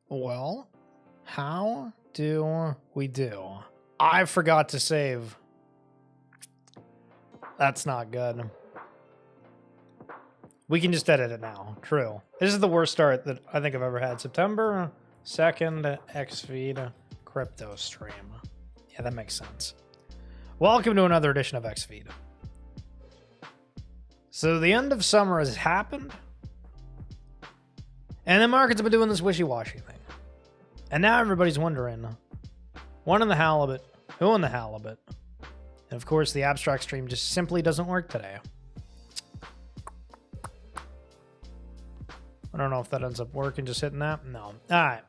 Well, how do we do? I forgot to save. That's not good. We can just edit it now. True. This is the worst start that I think I've ever had. September 2nd, XFeed crypto stream. Yeah, that makes sense. Welcome to another edition of XFeed. So the end of summer has happened, and the markets have been doing this wishy-washy thing. And now everybody's wondering, when in the halibut, who in the halibut? And of course, the abstract stream just simply doesn't work today. I don't know if that ends up working, just hitting that. No. All right.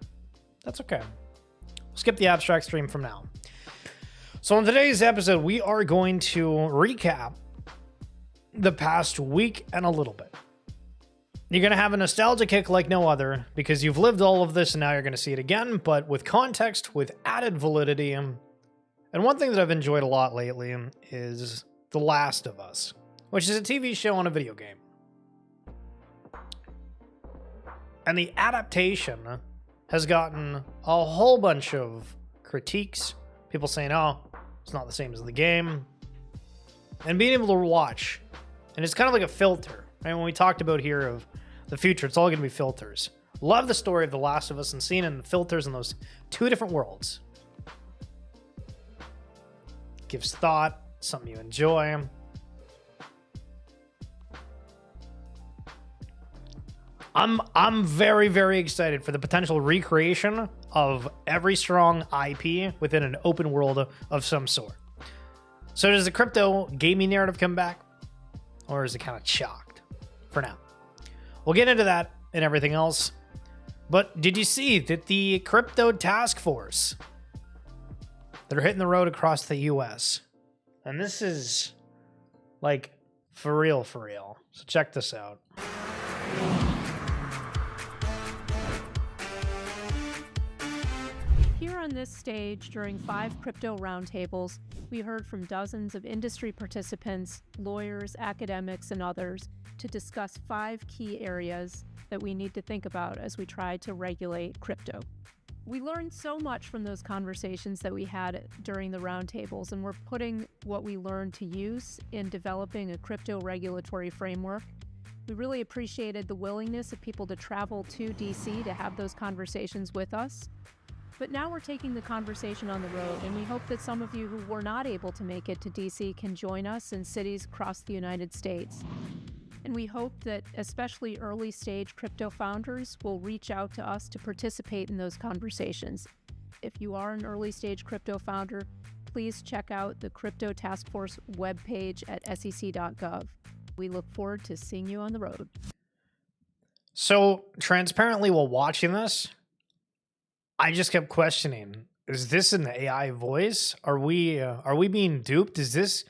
That's okay. We'll skip the abstract stream from now. So in today's episode, we are going to recap the past week and a little bit. You're going to have a nostalgia kick like no other because you've lived all of this and now you're going to see it again, but with context, with added validity. And one thing that I've enjoyed a lot lately is The Last of Us, which is a TV show on a video game. And the adaptation has gotten a whole bunch of critiques. People saying, oh, it's not the same as the game. And being able to watch. And it's kind of like a filter. Right? When we talked about here of the future, it's all going to be filters. Love the story of The Last of Us and seeing it in the filters in those two different worlds. Gives thought, something you enjoy. I'm very, very excited for the potential recreation of every strong IP within an open world of some sort. So does the crypto gaming narrative come back? Or is it kind of chalked for now? We'll get into that and everything else. But did you see that the crypto task force that are hitting the road across the US? And this is like for real, for real. So check this out. Here on this stage, during 5 crypto roundtables, we heard from dozens of industry participants, lawyers, academics, and others to discuss 5 key areas that we need to think about as we try to regulate crypto. We learned so much from those conversations that we had during the roundtables, and we're putting what we learned to use in developing a crypto regulatory framework. We really appreciated the willingness of people to travel to DC to have those conversations with us. But now we're taking the conversation on the road, and we hope that some of you who were not able to make it to DC can join us in cities across the United States. And we hope that especially early stage crypto founders will reach out to us to participate in those conversations. If you are an early stage crypto founder, please check out the Crypto Task Force webpage at sec.gov. We look forward to seeing you on the road. So transparently, while watching this, I just kept questioning, is this an AI voice? Are we being duped? Is this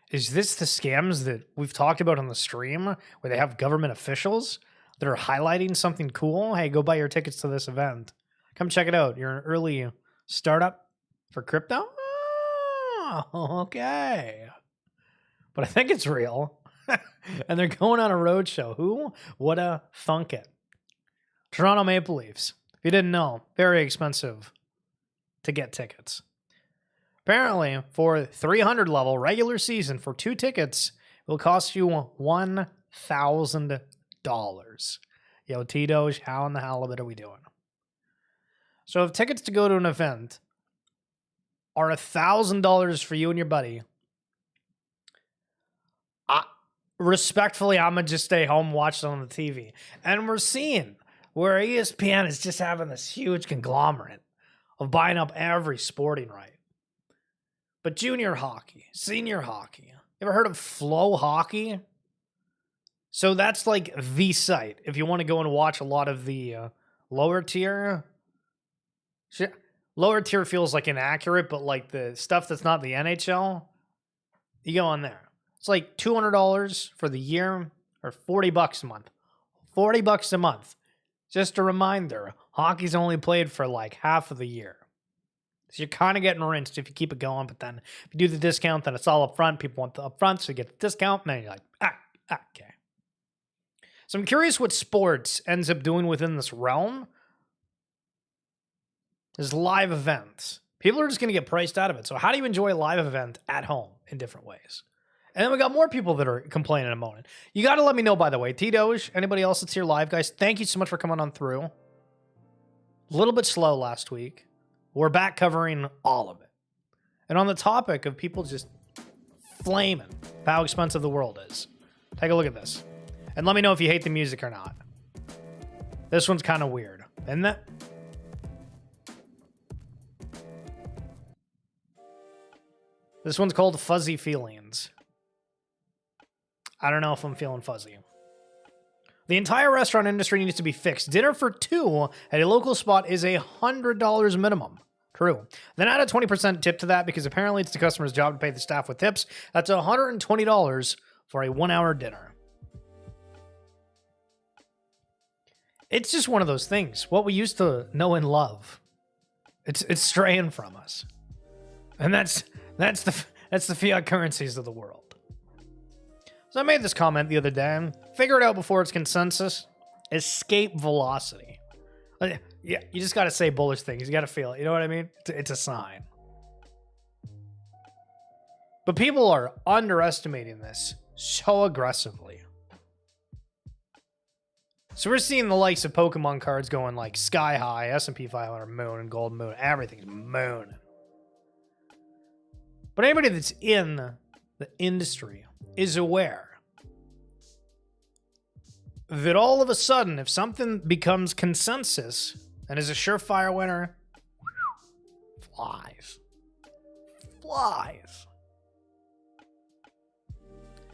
the scams that we've talked about on the stream where they have government officials that are highlighting something cool? Hey, go buy your tickets to this event. Come check it out. You're an early startup for crypto? Oh, okay. But I think it's real. And they're going on a roadshow. Who would have thunk it? Toronto Maple Leafs. If you didn't know, very expensive to get tickets. Apparently, for 300 level regular season for 2 tickets, it will cost you $1,000. Yo, T-Doge, how in the halibut are we doing? So if tickets to go to an event are $1,000 for you and your buddy, respectfully, I'm going to just stay home and watch it on the TV. And we're seeing where ESPN is just having this huge conglomerate of buying up every sporting right. But junior hockey, senior hockey, you ever heard of Flow Hockey? So that's like the site. If you want to go and watch a lot of the lower tier. Lower tier feels like inaccurate, but like the stuff that's not the NHL, you go on there. It's like $200 for the year or $40 a month. $40 a month. Just a reminder, hockey's only played for like half of the year. So you're kind of getting rinsed if you keep it going, but then if you do the discount, then it's all up front. People want the up front, so you get the discount, and then you're like, okay. So I'm curious what sports ends up doing within this realm. is live events. People are just going to get priced out of it. So how do you enjoy a live event at home in different ways? And then we got more people that are complaining and moaning. You got to let me know, by the way. T-Doge, anybody else that's here live, guys, thank you so much for coming on through. A little bit slow last week. We're back covering all of it. And on the topic of people just flaming how expensive the world is, take a look at this. And let me know if you hate the music or not. This one's kind of weird, isn't it? This one's called Fuzzy Feelings. I don't know if I'm feeling fuzzy. The entire restaurant industry needs to be fixed. Dinner for two at a local spot is $100 minimum. True. Then add a 20% tip to that because apparently it's the customer's job to pay the staff with tips. That's $120 for a 1 hour dinner. It's just one of those things. What we used to know and love, it's straying from us. And that's the fiat currencies of the world. So I made this comment the other day. Figure it out before it's consensus. Escape velocity. Yeah, you just got to say bullish things. You got to feel it. You know what I mean? It's a sign. But people are underestimating this so aggressively. So we're seeing the likes of Pokemon cards going like sky high, S&P 500, moon, and gold moon. Everything's mooning. But anybody that's in the industry is aware that all of a sudden, if something becomes consensus and is a surefire winner, flies.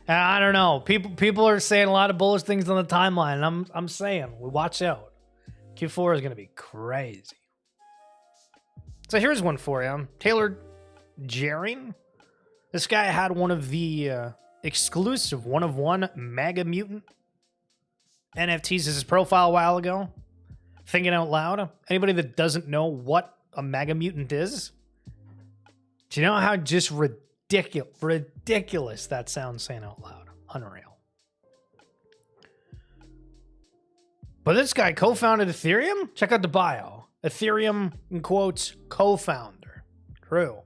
And I don't know. People are saying a lot of bullish things on the timeline, and I'm saying, we watch out. Q4 is going to be crazy. So here's one for you. Taylor Jaring. This guy had one of the exclusive one-of-one Mega Mutant NFTs as his profile a while ago. Thinking out loud. Anybody that doesn't know what a Mega Mutant is? Do you know how just ridiculous that sounds saying out loud? Unreal. But this guy co-founded Ethereum? Check out the bio. Ethereum, in quotes, co-founder. True.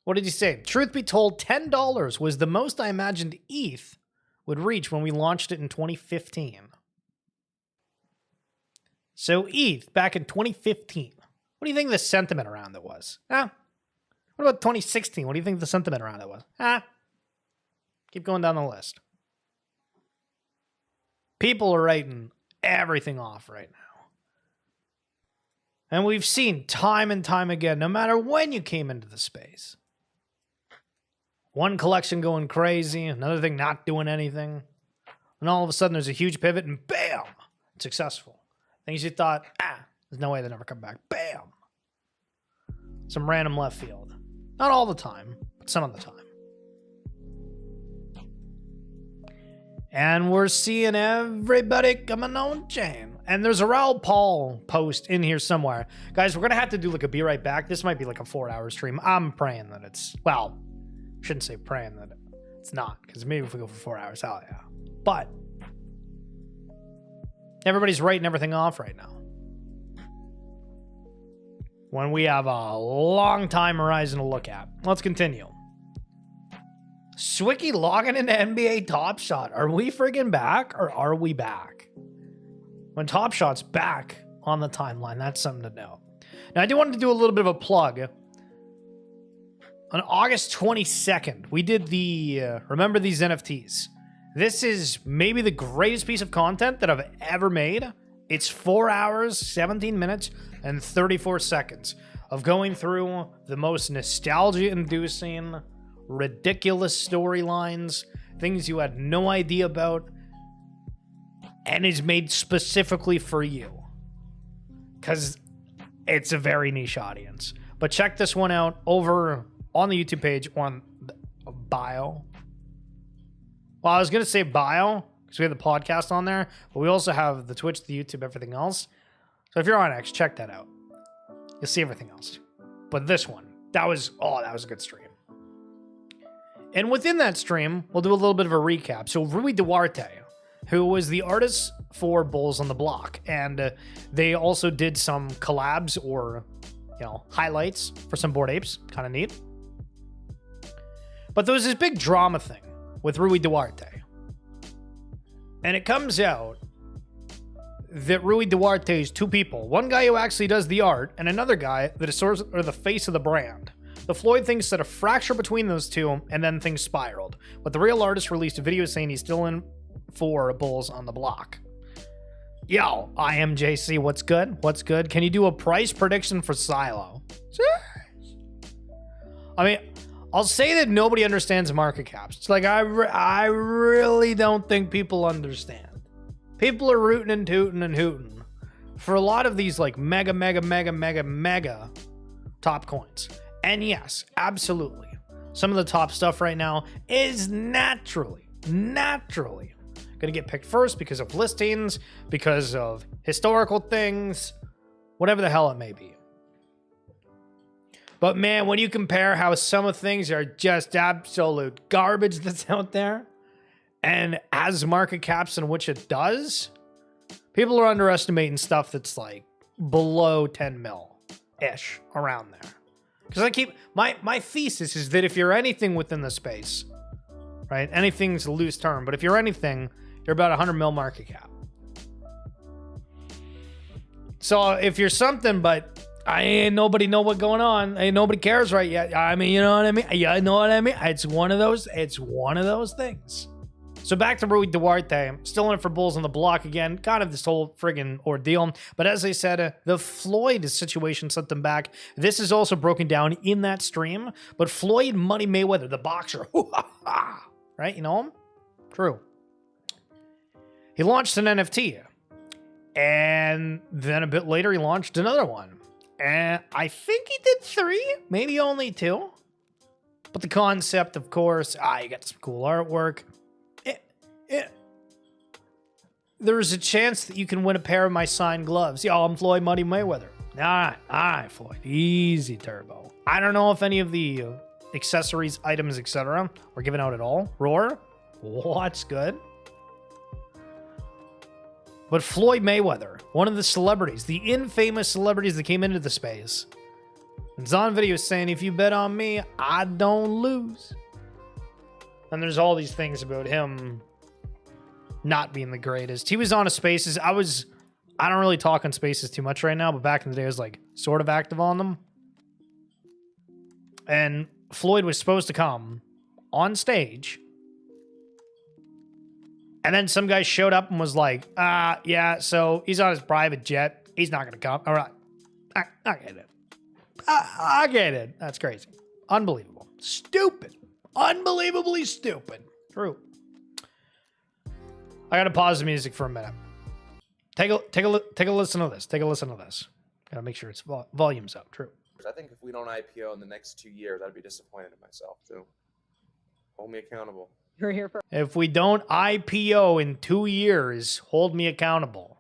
What did he say? Truth be told, $10 was the most I imagined ETH would reach when we launched it in 2015. So ETH back in 2015. What do you think the sentiment around it was? What about 2016? What do you think the sentiment around it was? Keep going down the list. People are writing everything off right now. And we've seen time and time again, no matter when you came into the space, one collection going crazy, another thing not doing anything. And all of a sudden there's a huge pivot and bam, it's successful. Things you thought, there's no way they'll never come back. Bam. Some random left field. Not all the time, but some of the time. And we're seeing everybody coming on chain. And there's a Raoul Paul post in here somewhere. Guys, we're going to have to do like a be right back. This might be like a 4-hour stream. I'm praying that it's, well, shouldn't say praying that it's not, because maybe if we go for 4 hours, hell yeah. But everybody's writing everything off right now. When we have a long time horizon to look at. Let's continue. Swicky logging into NBA Top Shot. Are we friggin' back or are we back? When Top Shot's back on the timeline, that's something to know. Now, I do want to do a little bit of a plug. On August 22nd, we did the Remember These NFTs. This is maybe the greatest piece of content that I've ever made. It's 4 hours, 17 minutes, and 34 seconds of going through the most nostalgia-inducing, ridiculous storylines, things you had no idea about, and is made specifically for you. Because it's a very niche audience. But check this one out over on the YouTube page on the bio. Well, I was going to say bio because we have the podcast on there, but we also have the Twitch, the YouTube, everything else. So if you're on X, check that out. You'll see everything else. But this one, that was a good stream. And within that stream, we'll do a little bit of a recap. So Rui Duarte, who was the artist for Bulls on the Block. And they also did some collabs or, highlights for some Bored Apes. Kind of neat. But there was this big drama thing with Rui Duarte. And it comes out that Rui Duarte is two people. One guy who actually does the art and another guy that is sort of the face of the brand. The Floyd thinks that a fracture between those two and then things spiraled. But the real artist released a video saying he's still in for Bulls on the Block. Yo, I am JC. What's good? What's good? Can you do a price prediction for Silo? I mean, I'll say that nobody understands market caps. It's like, I really don't think people understand. People are rooting and tooting and hooting for a lot of these like mega top coins. And yes, absolutely. Some of the top stuff right now is naturally going to get picked first because of listings, because of historical things, whatever the hell it may be. But man, when you compare how some of things are just absolute garbage that's out there, and as market caps in which it does, people are underestimating stuff that's like below 10 mil-ish, around there. Because I keep, my thesis is that if you're anything within the space, right, anything's a loose term, but if you're anything, you're about 100 mil market cap. So if you're something, but ain't nobody know what's going on, ain't nobody cares right yet. I mean, you know what I mean? Yeah, you know what I mean? It's one of those things. So back to Rui Duarte, still in it for Bulls on the Block again, kind of this whole friggin' ordeal. But as I said, the Floyd situation sent them back. This is also broken down in that stream. But Floyd Money Mayweather, the boxer, right? You know him? True. He launched an NFT. And then a bit later, he launched another one. And I think he did 3, maybe only 2. But the concept, of course, you got some cool artwork. There's a chance that you can win a pair of my signed gloves. Yo, I'm Floyd Money Mayweather. All right, Floyd. Easy, Turbo. I don't know if any of the accessories, items, etc. were given out at all. Roar? What's good? But Floyd Mayweather, one of the celebrities, the infamous celebrities that came into the space, is on video saying, if you bet on me, I don't lose. And there's all these things about him not being the greatest. He was on a Spaces. I don't really talk on Spaces too much right now, but back in the day I was like sort of active on them. And Floyd was supposed to come on stage. And then some guy showed up and was like, yeah, so he's on his private jet. He's not going to come. All right. I get it. I get it. That's crazy. Unbelievable. Stupid. Unbelievably stupid. True. I gotta pause the music for a minute. Take a listen to this. Take a listen to this. Gotta make sure it's volume's up. True. I think if we don't IPO in the next 2 years, I'd be disappointed in myself too. Hold me accountable. You're here for. If we don't IPO in 2 years, hold me accountable.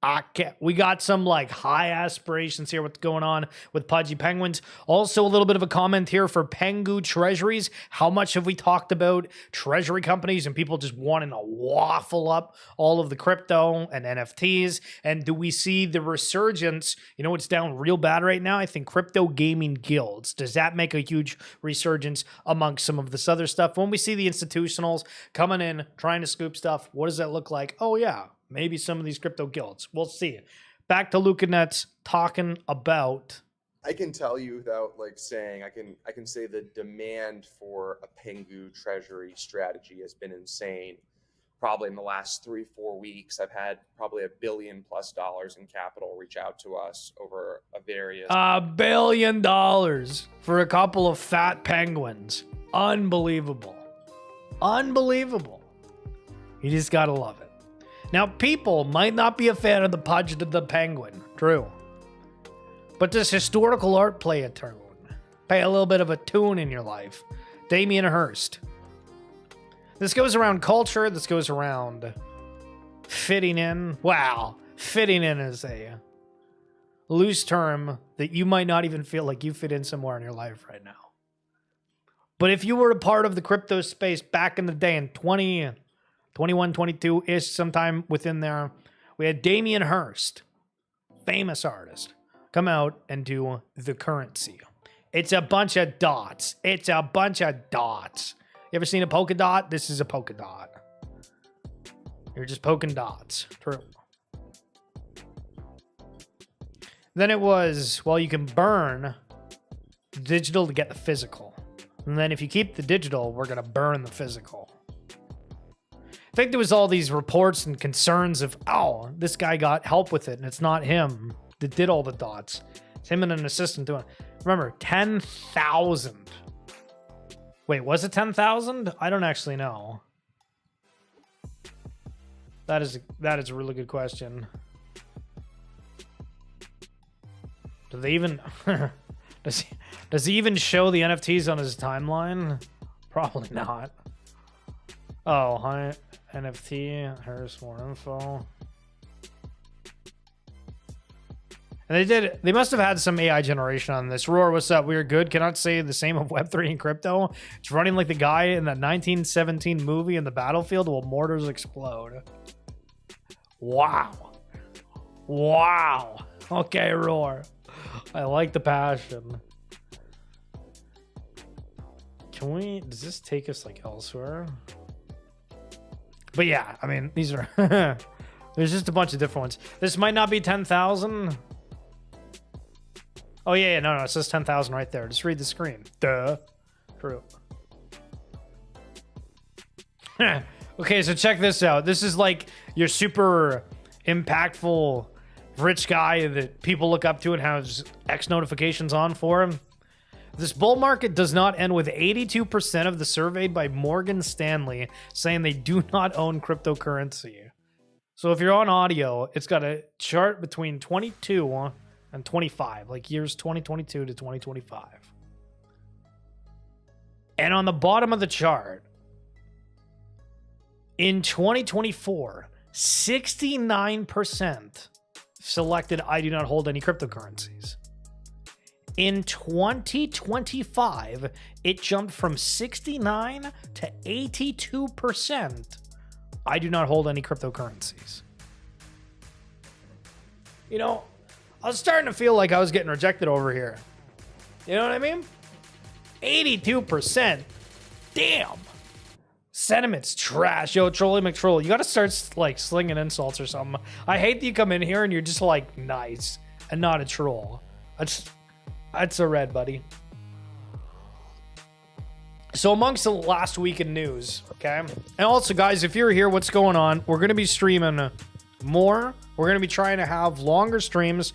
I can't. We got some like high aspirations here. What's going on with Pudgy Penguins? Also, a little bit of a comment here for Pengu Treasuries. How much have we talked about treasury companies and people just wanting to waffle up all of the crypto and NFTs? And do we see the resurgence? You know, it's down real bad right now. I think crypto gaming guilds. Does that make a huge resurgence amongst some of this other stuff? When we see the institutionals coming in, trying to scoop stuff, what does that look like? Oh, yeah. Maybe some of these crypto guilds. We'll see. Back to Luca Nets talking about. I can tell you without like saying, I can say the demand for a Pengu treasury strategy has been insane. Probably in the last 3-4 weeks, I've had probably $1 billion+ in capital reach out to us over a various. $1 billion for a couple of fat penguins. Unbelievable. Unbelievable. You just gotta love it. Now, people might not be a fan of the Pudge the Penguin. True. But does historical art play a tune? Play a little bit of a tune in your life? Damien Hirst. This goes around culture. This goes around fitting in. Wow. Fitting in is a loose term that you might not even feel like you fit in somewhere in your life right now. But if you were a part of the crypto space back in the day in 20 21, 22-ish, sometime within there. We had Damien Hirst, famous artist, come out and do the currency. It's a bunch of dots. It's a bunch of dots. You ever seen a polka dot? This is a polka dot. You're just poking dots. True. Then it was, well, you can burn digital to get the physical. And then if you keep the digital, we're going to burn the physical. I think there was all these reports and concerns of, oh, this guy got help with it, and it's not him that did all the dots. It's him and an assistant doing it. Remember, 10,000. Wait, was it 10,000? I don't actually know. That is a really good question. Do they even does he even show the NFTs on his timeline? Probably not. Oh, hi NFT. Here's more info. And they must have had some AI generation on this. Roar, what's up? We are good. Cannot say the same of Web3 and crypto. It's running like the guy in that 1917 movie in the battlefield while mortars explode. Wow. Wow. Okay, Roar. I like the passion. Does this take us like elsewhere? But yeah, I mean, these are, there's just a bunch of different ones. This might not be 10,000. Oh yeah, no, it says 10,000 right there. Just read the screen. Duh. True. Okay, so check this out. This is like your super impactful rich guy that people look up to and has X notifications on for him. This bull market does not end with 82% of the surveyed by Morgan Stanley saying they do not own cryptocurrency. So if you're on audio, it's got a chart between 22 and 25, like years 2022 to 2025. And on the bottom of the chart, in 2024, 69% selected I do not hold any cryptocurrencies. In 2025, it jumped from 69 to 82%. I do not hold any cryptocurrencies. You know, I was starting to feel like I was getting rejected over here. You know what I mean? 82%. Damn. Sentiment's trash. Yo, Trolly McTroll, you gotta start like slinging insults or something. I hate that you come in here and you're just like nice and not a troll. That's a red, buddy. So amongst the last week in news, okay? And also, guys, if you're here, what's going on? We're going to be streaming more. We're going to be trying to have longer streams.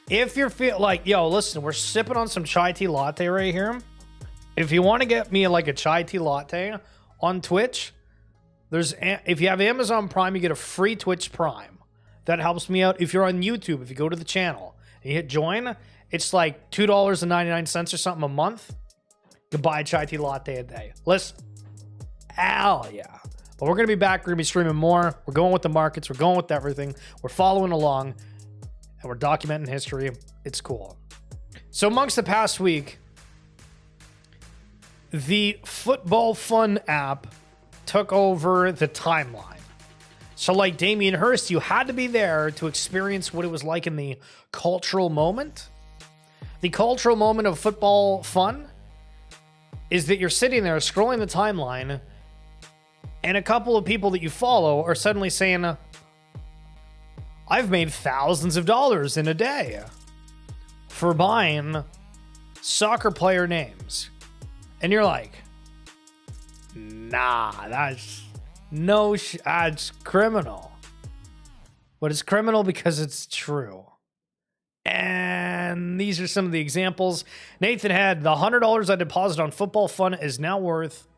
If you're like, yo, listen, we're sipping on some chai tea latte right here. If you want to get me like a chai tea latte on Twitch, if you have Amazon Prime, you get a free Twitch Prime. That helps me out. If you're on YouTube, if you go to the channel and you hit join, it's like $2.99 or something a month. You buy a chai tea latte a day. Listen, hell yeah. But we're going to be back. We're going to be streaming more. We're going with the markets. We're going with everything. We're following along. And we're documenting history. It's cool. So amongst the past week, the Football Fun app took over the timeline. So like Damien Hirst, you had to be there to experience what it was like in the cultural moment. The cultural moment of Football Fun is that you're sitting there scrolling the timeline and a couple of people that you follow are suddenly saying, I've made thousands of dollars in a day for buying soccer player names. And you're like, nah, that's criminal. But it's criminal because it's true. And these are some of the examples. Nathan had the $100 I deposited on Football Fun is now worth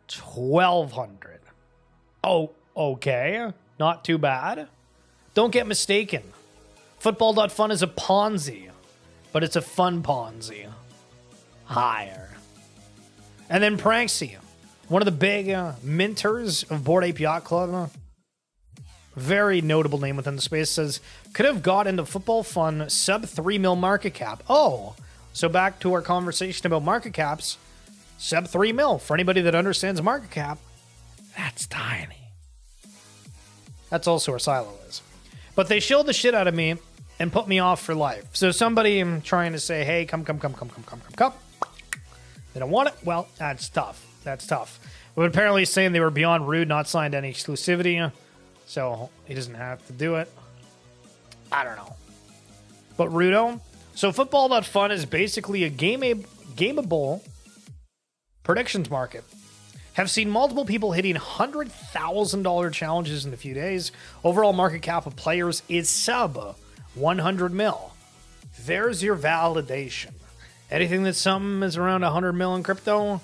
$1,200. Oh, okay. Not too bad. Don't get mistaken. Football.fun is a Ponzi, but it's a fun Ponzi. Higher. And then Pranksy, one of the big minters of Bored Ape Yacht Club. Very notable name within the space, says, could have got into Football Fun sub 3 mil market cap. Oh, so back to our conversation about market caps, sub 3 mil. For anybody that understands market cap, That's tiny. That's also where Silo is. But they shilled the shit out of me and put me off for life. So somebody trying to say, hey, come. They don't want it. Well, that's tough. But apparently saying they were beyond rude, not signed any exclusivity. So he doesn't have to do it. I don't know. But Rudo, so football.fun is basically a gameable predictions market. Have seen multiple people hitting $100,000 challenges in a few days. Overall market cap of players is sub 100 mil. There's your validation. Anything that something is around 100 mil in crypto,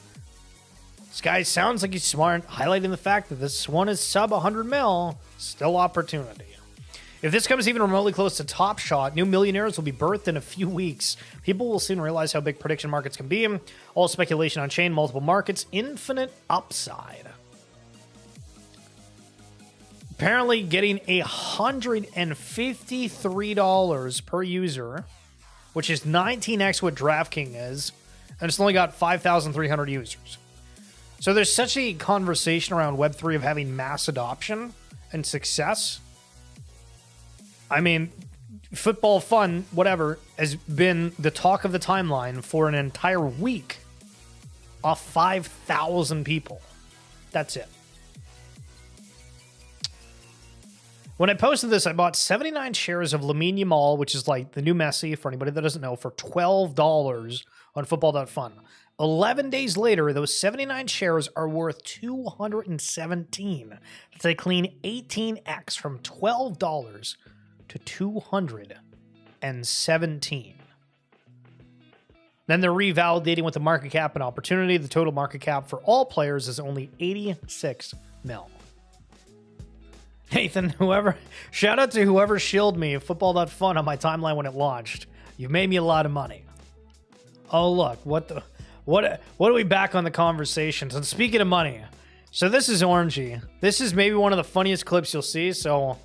this guy sounds like he's smart, highlighting the fact that this one is sub 100 mil, still opportunity. If this comes even remotely close to Top Shot, new millionaires will be birthed in a few weeks. People will soon realize how big prediction markets can be. All speculation on chain, multiple markets, infinite upside. Apparently getting $153 per user, which is 19x what DraftKings is, and it's only got 5,300 users. So there's such a conversation around Web3 of having mass adoption and success. I mean, football fun, whatever, has been the talk of the timeline for an entire week off 5,000 people. That's it. When I posted this, I bought 79 shares of Lamine Yamal, which is like the new Messi, for anybody that doesn't know, for $12 on football.fun. 11 days later, those 79 shares are worth $217. That's a clean 18x from $12 to 217. Then they're revalidating with the market cap and opportunity. The total market cap for all players is only 86 mil. Nathan, shout out to whoever shilled me football.fun on my timeline when it launched. You've made me a lot of money. Oh, look, what are we back on the conversations? And speaking of money, so this is Orangey. This is maybe one of the funniest clips you'll see, so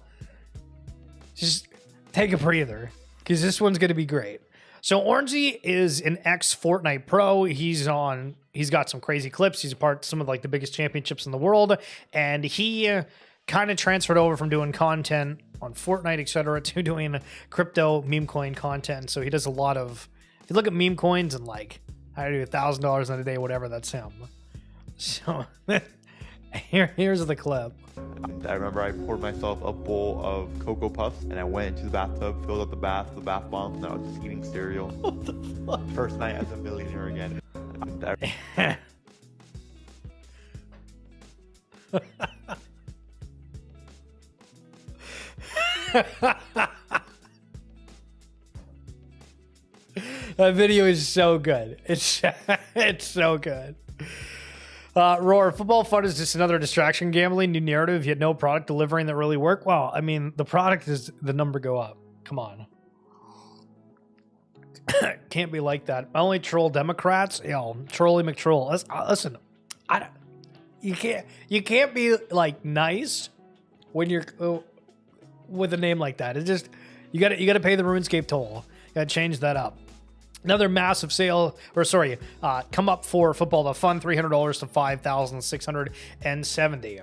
just take a breather, because this one's going to be great. So Orangey is an ex-Fortnite pro. He's got some crazy clips. He's a part of some of like the biggest championships in the world, and he kind of transferred over from doing content on Fortnite, etc., to doing crypto meme coin content. So he does a lot of, if you look at meme coins and like how to do $1,000 in a day, whatever, that's him. So here's the clip. I remember I poured myself a bowl of Cocoa Puffs and I went into the bathtub, filled up the bath bomb, and I was just eating cereal. What the fuck? First night as a millionaire again. That video is so good. It's so good. Roar, football fun is just another distraction gambling, new narrative, yet no product delivering that really work. Well, I mean, the product is the number go up. Come on. Can't be like that. I only troll Democrats. Trolly McTroll. Listen, you can't be like nice when you're with a name like that. It's just you got to pay the RuneScape toll. Got to change that up. Another massive sale, come up for football.fun, $300 to $5,670.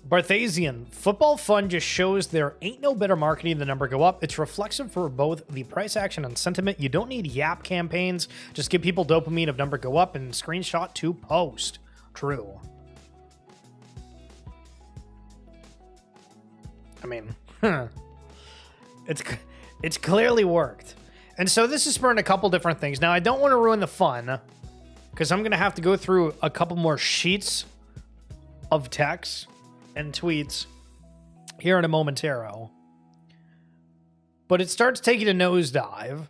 Barthasian, football fun just shows there ain't no better marketing than number go up. It's reflexive for both the price action and sentiment. You don't need yap campaigns. Just give people dopamine of number go up and screenshot to post. True. I mean, it's clearly worked. And so this has spurred a couple different things. Now, I don't want to ruin the fun because I'm going to have to go through a couple more sheets of text and tweets here in a momentaro. But it starts taking a nosedive.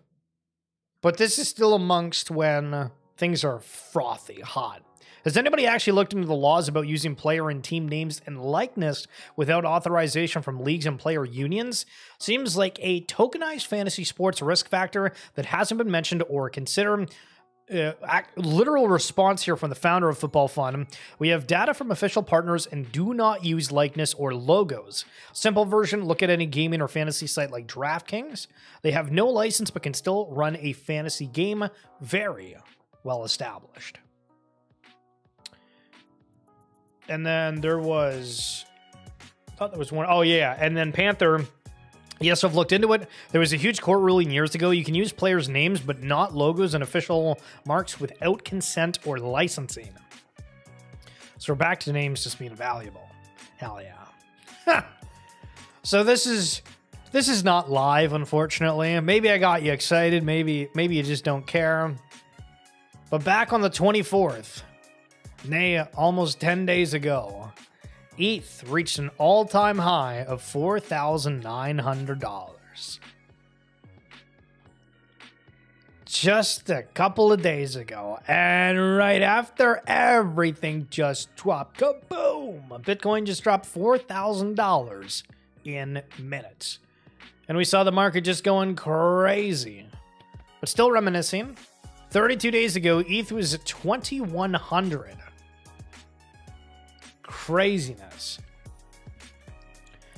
But this is still amongst when things are frothy, hot. Has anybody actually looked into the laws about using player and team names and likeness without authorization from leagues and player unions? Seems like a tokenized fantasy sports risk factor that hasn't been mentioned or considered. Literal response here from the founder of Football Fun. We have data from official partners and do not use likeness or logos. Simple version, look at any gaming or fantasy site like DraftKings. They have no license but can still run a fantasy game. Very well established. And then there was, I thought there was one. Oh, yeah. And then Panther. Yes, I've looked into it. There was a huge court ruling years ago. You can use players' names, but not logos and official marks without consent or licensing. So we're back to names just being valuable. Hell yeah. So this is not live, unfortunately. Maybe I got you excited. Maybe you just don't care. But back on the 24th, nay, almost 10 days ago, ETH reached an all-time high of $4,900. Just a couple of days ago, and right after everything just dropped, kaboom! Bitcoin just dropped $4,000 in minutes. And we saw the market just going crazy. But still reminiscing, 32 days ago, ETH was at 2,100. Craziness.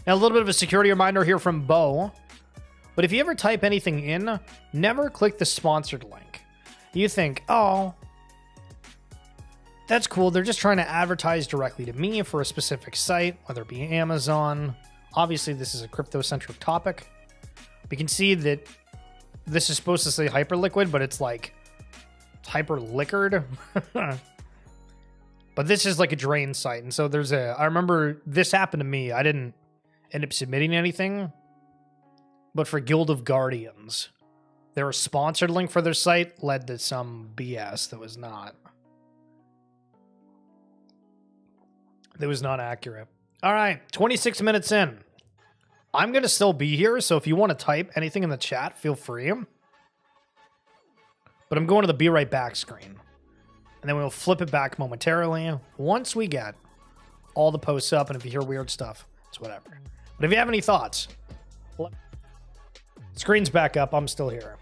Now, a little bit of a security reminder here from Bo. But if you ever type anything in, never click the sponsored link. You think, oh, that's cool. They're just trying to advertise directly to me for a specific site, whether it be Amazon. Obviously, this is a crypto-centric topic. We can see that this is supposed to say Hyperliquid, but it's like hyper-liquored. But this is like a drain site. And so I remember this happened to me. I didn't end up submitting anything. But for Guild of Guardians, their sponsored link for their site led to some BS that was not accurate. All right, 26 minutes in. I'm going to still be here, so if you want to type anything in the chat, feel free. But I'm going to the be right back screen. And then we'll flip it back momentarily once we get all the posts up. And if you hear weird stuff, it's whatever. But if you have any thoughts, screen's back up. I'm still here.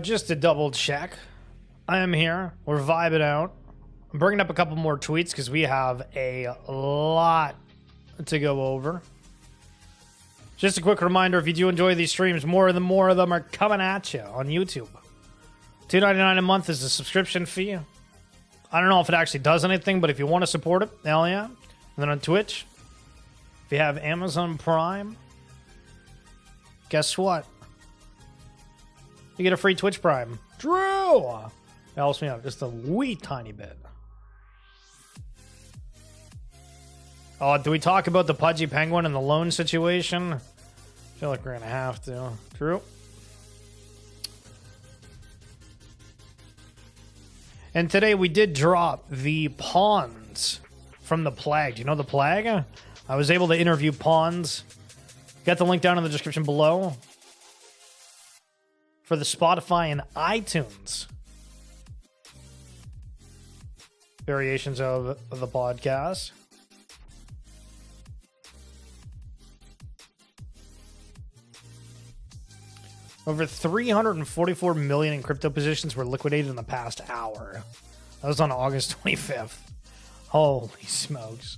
Just to double check, I am here. We're vibing out. I'm bringing up a couple more tweets because we have a lot to go over. Just a quick reminder, if you do enjoy these streams, more of them are coming at you on YouTube. $2.99 a month is the subscription fee. I don't know if it actually does anything, but if you want to support it, hell yeah. And then on Twitch, if you have Amazon Prime, guess what? You get a free Twitch Prime. Drew! That helps me out just a wee tiny bit. Oh, do we talk about the Pudgy Penguin and the loan situation? I feel like we're going to have to. True. And today we did drop the pawns from the Plague. Do you know the Plague? I was able to interview pawns. Got the link down in the description below for the Spotify and iTunes variations of the podcast. Over 344 million in crypto positions were liquidated in the past hour. That was on August 25th. Holy smokes.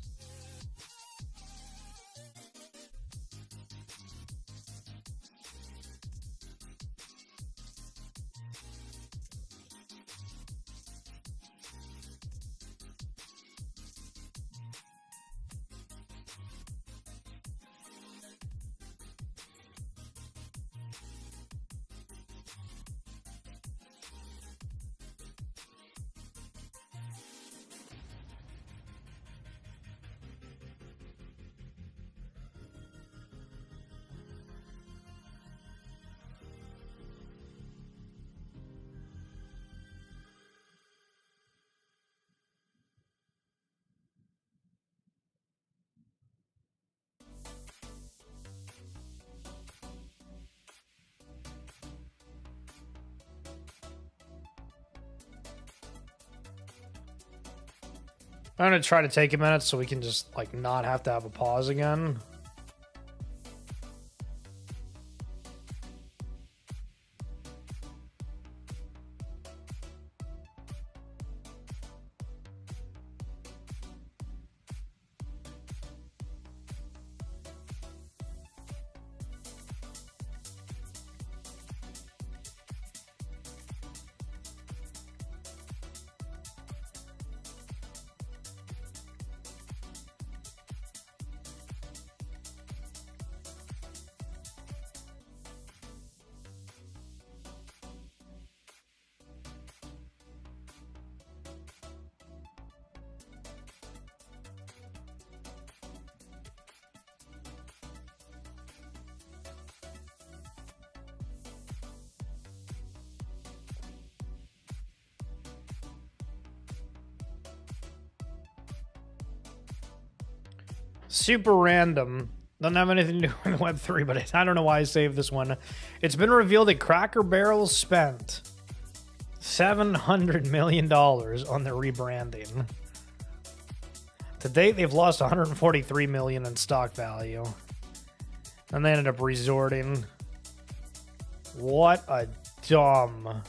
I'm going to try to take a minute so we can just, like, not have to have a pause again. Super random. Doesn't have anything to do with Web3, but I don't know why I saved this one. It's been revealed that Cracker Barrel spent $700 million on their rebranding. To date, they've lost $143 million in stock value. And they ended up resorting. What a dumb.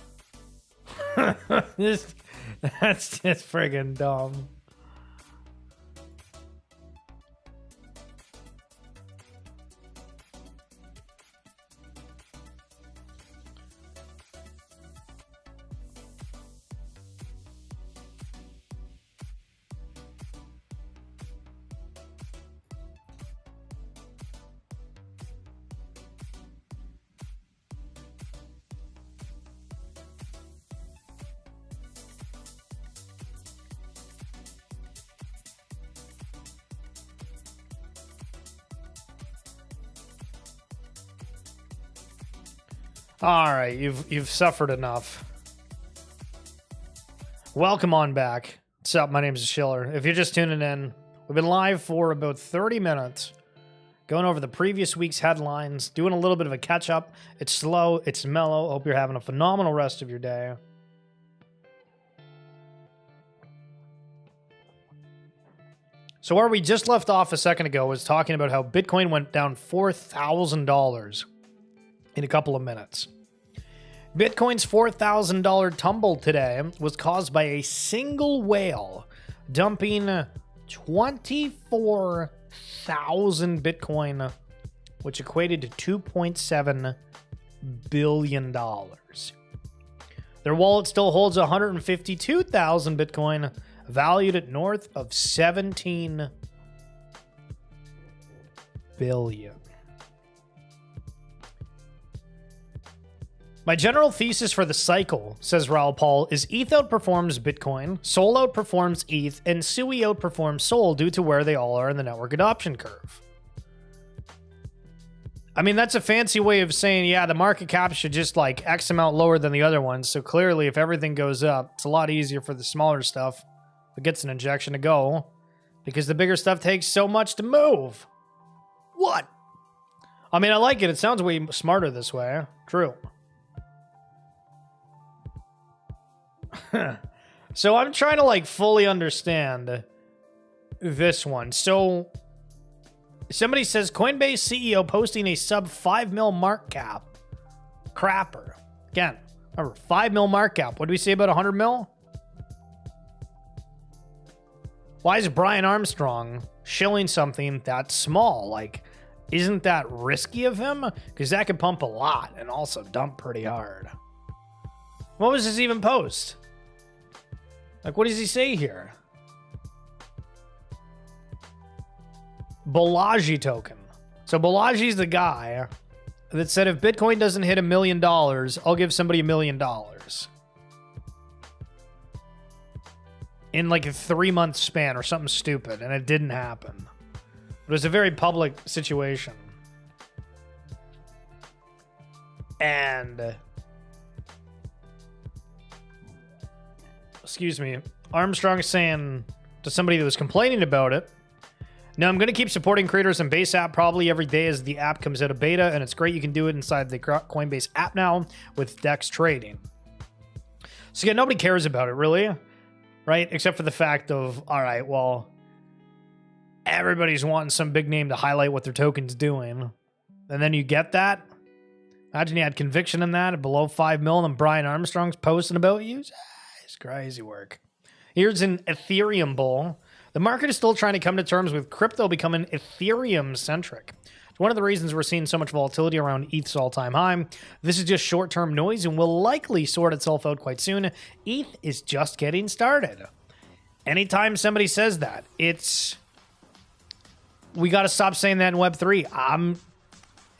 That's just friggin' dumb. All right, you've suffered enough. Welcome on back. What's up? My name is Schiller. If you're just tuning in, we've been live for about 30 minutes, going over the previous week's headlines, doing a little bit of a catch-up. It's slow, it's mellow. Hope you're having a phenomenal rest of your day. So where we just left off a second ago was talking about how Bitcoin went down $4,000 in a couple of minutes. Bitcoin's $4,000 tumble today was caused by a single whale dumping 24,000 Bitcoin, which equated to $2.7 billion. Their wallet still holds 152,000 Bitcoin, valued at north of 17 billion. My general thesis for the cycle, says Raoul Paul, is ETH outperforms Bitcoin, Sol outperforms ETH, and Sui outperforms Sol due to where they all are in the network adoption curve. I mean, that's a fancy way of saying, yeah, the market cap should just like X amount lower than the other ones. So clearly, if everything goes up, it's a lot easier for the smaller stuff that gets an injection to go because the bigger stuff takes so much to move. What? I mean, I like it. It sounds way smarter this way. True. So I'm trying to like fully understand this one. So somebody says Coinbase CEO posting a sub 5 mil mark cap. Crapper. Again, remember 5 mil mark cap. What do we say about 100 mil? Why is Brian Armstrong shilling something that small? Like, isn't that risky of him? Because that could pump a lot and also dump pretty hard. What was his even post? Like, what does he say here? Balaji token. So Balaji's the guy that said if Bitcoin doesn't hit $1 million, I'll give somebody $1 million. In like a 3-month span or something stupid, and it didn't happen. It was a very public situation. And excuse me, Armstrong saying to somebody that was complaining about it, now I'm going to keep supporting creators in Base app probably every day as the app comes out of beta, and it's great you can do it inside the Coinbase app now with DEX trading. So yeah, nobody cares about it really, right? Except for the fact of, all right, well, everybody's wanting some big name to highlight what their token's doing. And then you get that. Imagine you had conviction in that at below 5 mil and Brian Armstrong's posting about you. It's crazy work. Here's an Ethereum bull. The market is still trying to come to terms with crypto becoming Ethereum-centric. It's one of the reasons we're seeing so much volatility around ETH's all-time high. This is just short-term noise and will likely sort itself out quite soon. ETH is just getting started. Anytime somebody says that, we got to stop saying that in Web3.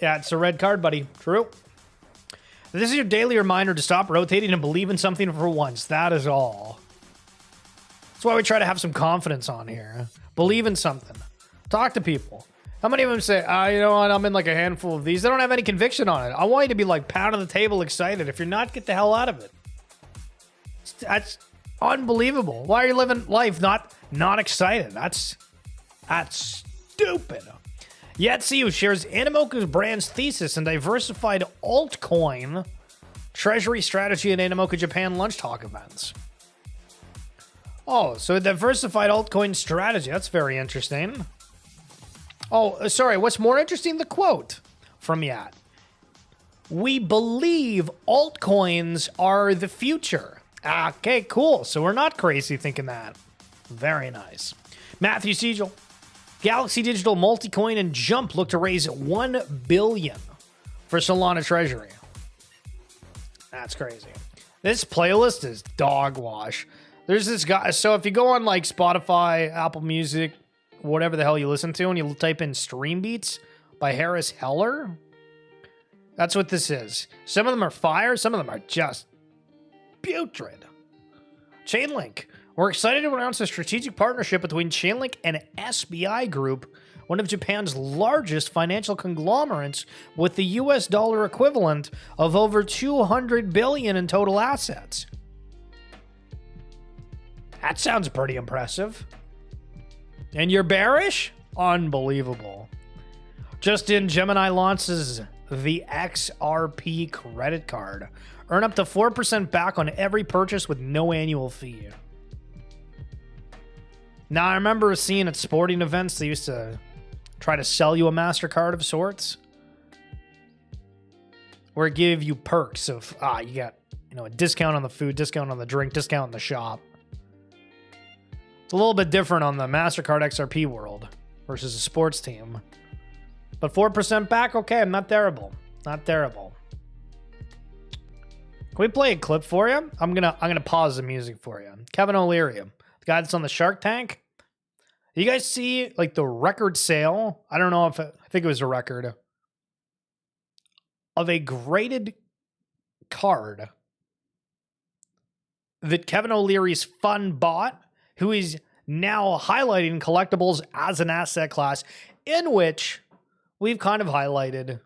Yeah, it's a red card, buddy. True. This is your daily reminder to stop rotating and believe in something for once. That is all. That's why we try to have some confidence on here. Believe in something. Talk to people. How many of them say, you know what, I'm in like a handful of these. They don't have any conviction on it. I want you to be like pounding the table excited. If you're not, get the hell out of it. That's unbelievable. Why are you living life not excited? That's stupid. Yatsu shares Animoku's brand's thesis and diversified altcoin treasury strategy at Animoku Japan lunch talk events. Oh, so a diversified altcoin strategy. That's very interesting. Oh, sorry. What's more interesting? The quote from Yat. We believe altcoins are the future. Okay, cool. So we're not crazy thinking that. Very nice. Matthew Siegel. Galaxy Digital, Multicoin, and Jump look to raise $1 billion for Solana Treasury. That's crazy. This playlist is dog wash. There's this guy. So if you go on like Spotify, Apple Music, whatever the hell you listen to, and you type in Stream Beats by Harris Heller, that's what this is. Some of them are fire. Some of them are just putrid. Chainlink. We're excited to announce a strategic partnership between Chainlink and SBI Group, one of Japan's largest financial conglomerates with the US dollar equivalent of over $200 billion in total assets. That sounds pretty impressive. And you're bearish? Unbelievable. Just in, Gemini launches the XRP credit card. Earn up to 4% back on every purchase with no annual fee. Now, I remember seeing at sporting events, they used to try to sell you a MasterCard of sorts, where it gave you perks of, you got, a discount on the food, discount on the drink, discount on the shop. It's a little bit different on the MasterCard XRP world versus a sports team. But 4% back, okay, not terrible. Not terrible. Can we play a clip for you? I'm gonna pause the music for you. Kevin O'Leary, guy that's on the Shark Tank. You guys see like the record sale? I don't know if I think it was a record of a graded card that Kevin O'Leary's fund bought, who is now highlighting collectibles as an asset class, in which we've kind of highlighted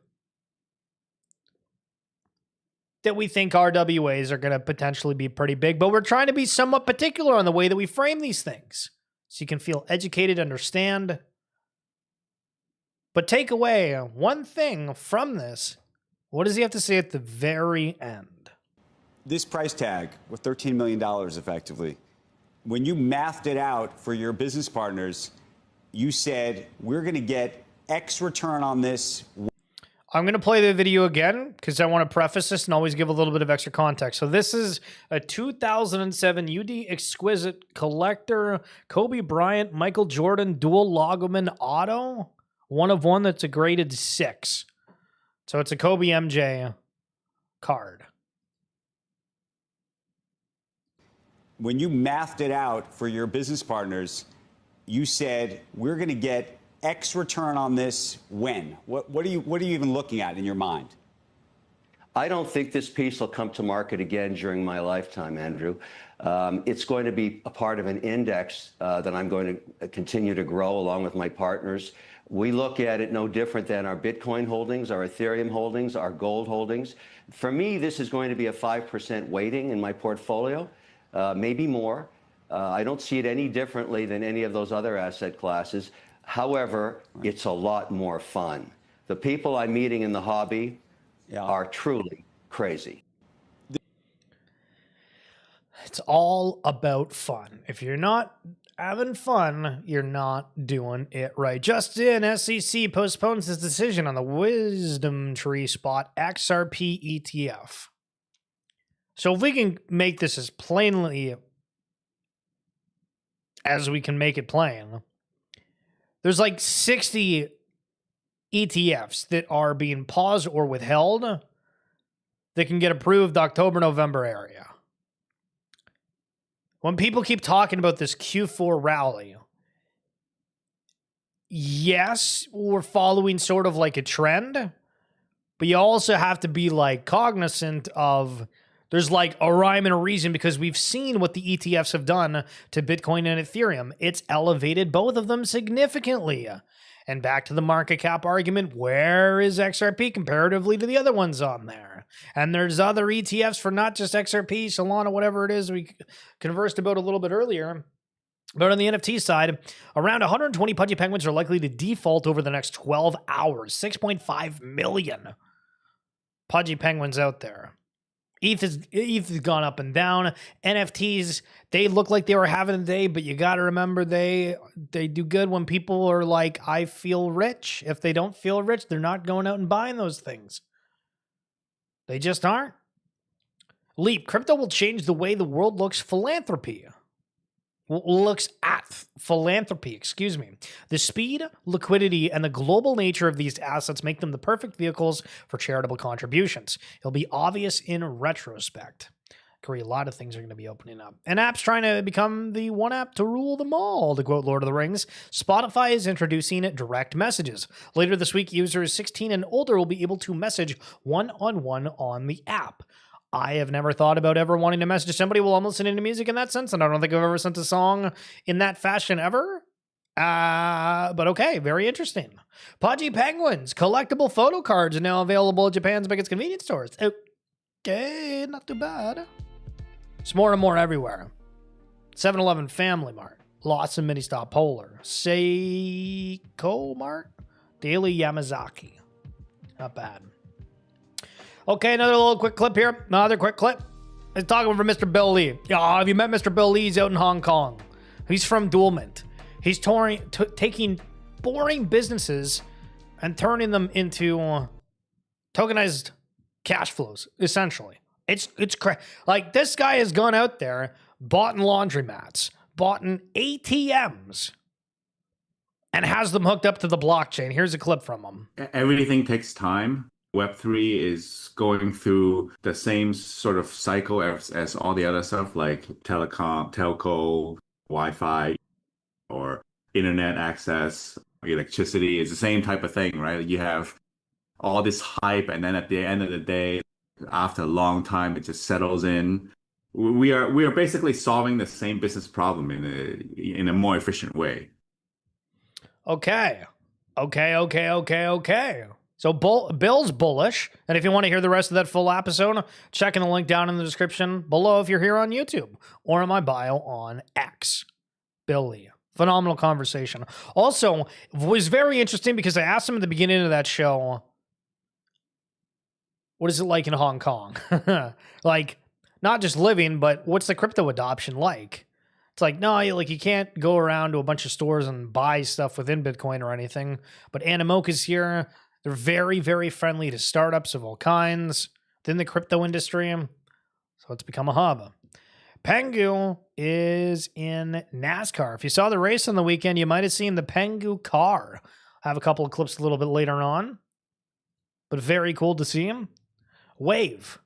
that we think RWAs are going to potentially be pretty big, but we're trying to be somewhat particular on the way that we frame these things so you can feel educated, understand. But take away one thing from this. What does he have to say at the very end? This price tag with $13 million effectively, when you mathed it out for your business partners, you said, we're going to get X return on this. I'm going to play the video again because I want to preface this and always give a little bit of extra context. So this is a 2007 UD Exquisite Collector Kobe Bryant Michael Jordan dual Loggerman auto. One of one that's a graded 6. So it's a Kobe MJ card. When you mathed it out for your business partners, you said, we're going to get X return on this when? What are you even looking at in your mind? I don't think this piece will come to market again during my lifetime, Andrew. It's going to be a part of an index that I'm going to continue to grow along with my partners. We look at it no different than our Bitcoin holdings, our Ethereum holdings, our gold holdings. For me, this is going to be a 5% weighting in my portfolio, maybe more. I don't see it any differently than any of those other asset classes. However, it's a lot more fun. The people I'm meeting in the hobby are truly crazy. It's all about fun. If you're not having fun, you're not doing it right. Just in, SEC postpones its decision on the Wisdom Tree Spot XRP ETF. So if we can make this as plainly as we can make it plain, there's like 60 ETFs that are being paused or withheld that can get approved October, November area. When people keep talking about this Q4 rally, yes, we're following sort of like a trend, but you also have to be like cognizant of there's like a rhyme and a reason because we've seen what the ETFs have done to Bitcoin and Ethereum. It's elevated both of them significantly. And back to the market cap argument, where is XRP comparatively to the other ones on there? And there's other ETFs for not just XRP, Solana, whatever it is we conversed about a little bit earlier. But on the NFT side, around 120 pudgy penguins are likely to default over the next 12 hours. 6.5 million pudgy penguins out there. ETH has gone up and down. NFTs, they look like they were having a day, but you got to remember they do good when people are like, I feel rich. If they don't feel rich, they're not going out and buying those things. They just aren't. Leap, crypto will change the way the world looks at philanthropy, excuse me. The speed, liquidity, and the global nature of these assets make them the perfect vehicles for charitable contributions. It'll be obvious in retrospect. Agree, a lot of things are going to be opening up. And apps trying to become the one app to rule them all, to quote Lord of the Rings. Spotify is introducing direct messages. Later this week, users 16 and older will be able to message one-on-one on the app. I have never thought about ever wanting to message somebody while I'm listening to music in that sense, and I don't think I've ever sent a song in that fashion ever. But okay, very interesting. Pudgy Penguins, collectible photo cards are now available at Japan's biggest convenience stores. Okay, not too bad. It's more and more everywhere. 7-Eleven, Family Mart, Lawson Mini Stop, Polar, Seiko Mart, Daily Yamazaki. Not bad. Okay, another little quick clip here. Another quick clip. It's talking from Mr. Bill Lee. Have you met Mr. Bill Lee? He's out in Hong Kong. He's from Dualmint. He's taking boring businesses and turning them into tokenized cash flows, essentially. It's like this guy has gone out there, bought in laundromats, bought in ATMs, and has them hooked up to the blockchain. Here's a clip from him. Everything takes time. Web3 is going through the same sort of cycle as all the other stuff like telecom, telco, Wi-Fi, or internet access, electricity. It's the same type of thing, right? You have all this hype, and then at the end of the day, after a long time, it just settles in. We are basically solving the same business problem in a more efficient way. Okay. So Bill's bullish. And if you want to hear the rest of that full episode, check in the link down in the description below if you're here on YouTube or in my bio on X. Billy. Phenomenal conversation. Also, was very interesting because I asked him at the beginning of that show, what is it like in Hong Kong? Like, not just living, but what's the crypto adoption like? It's like, no, you can't go around to a bunch of stores and buy stuff within Bitcoin or anything. But Animoca's here. They're very, very friendly to startups of all kinds within the crypto industry. So it's become a hub. Pengu is in NASCAR. If you saw the race on the weekend, you might have seen the Pengu car. I have a couple of clips a little bit later on. But very cool to see him. Wave.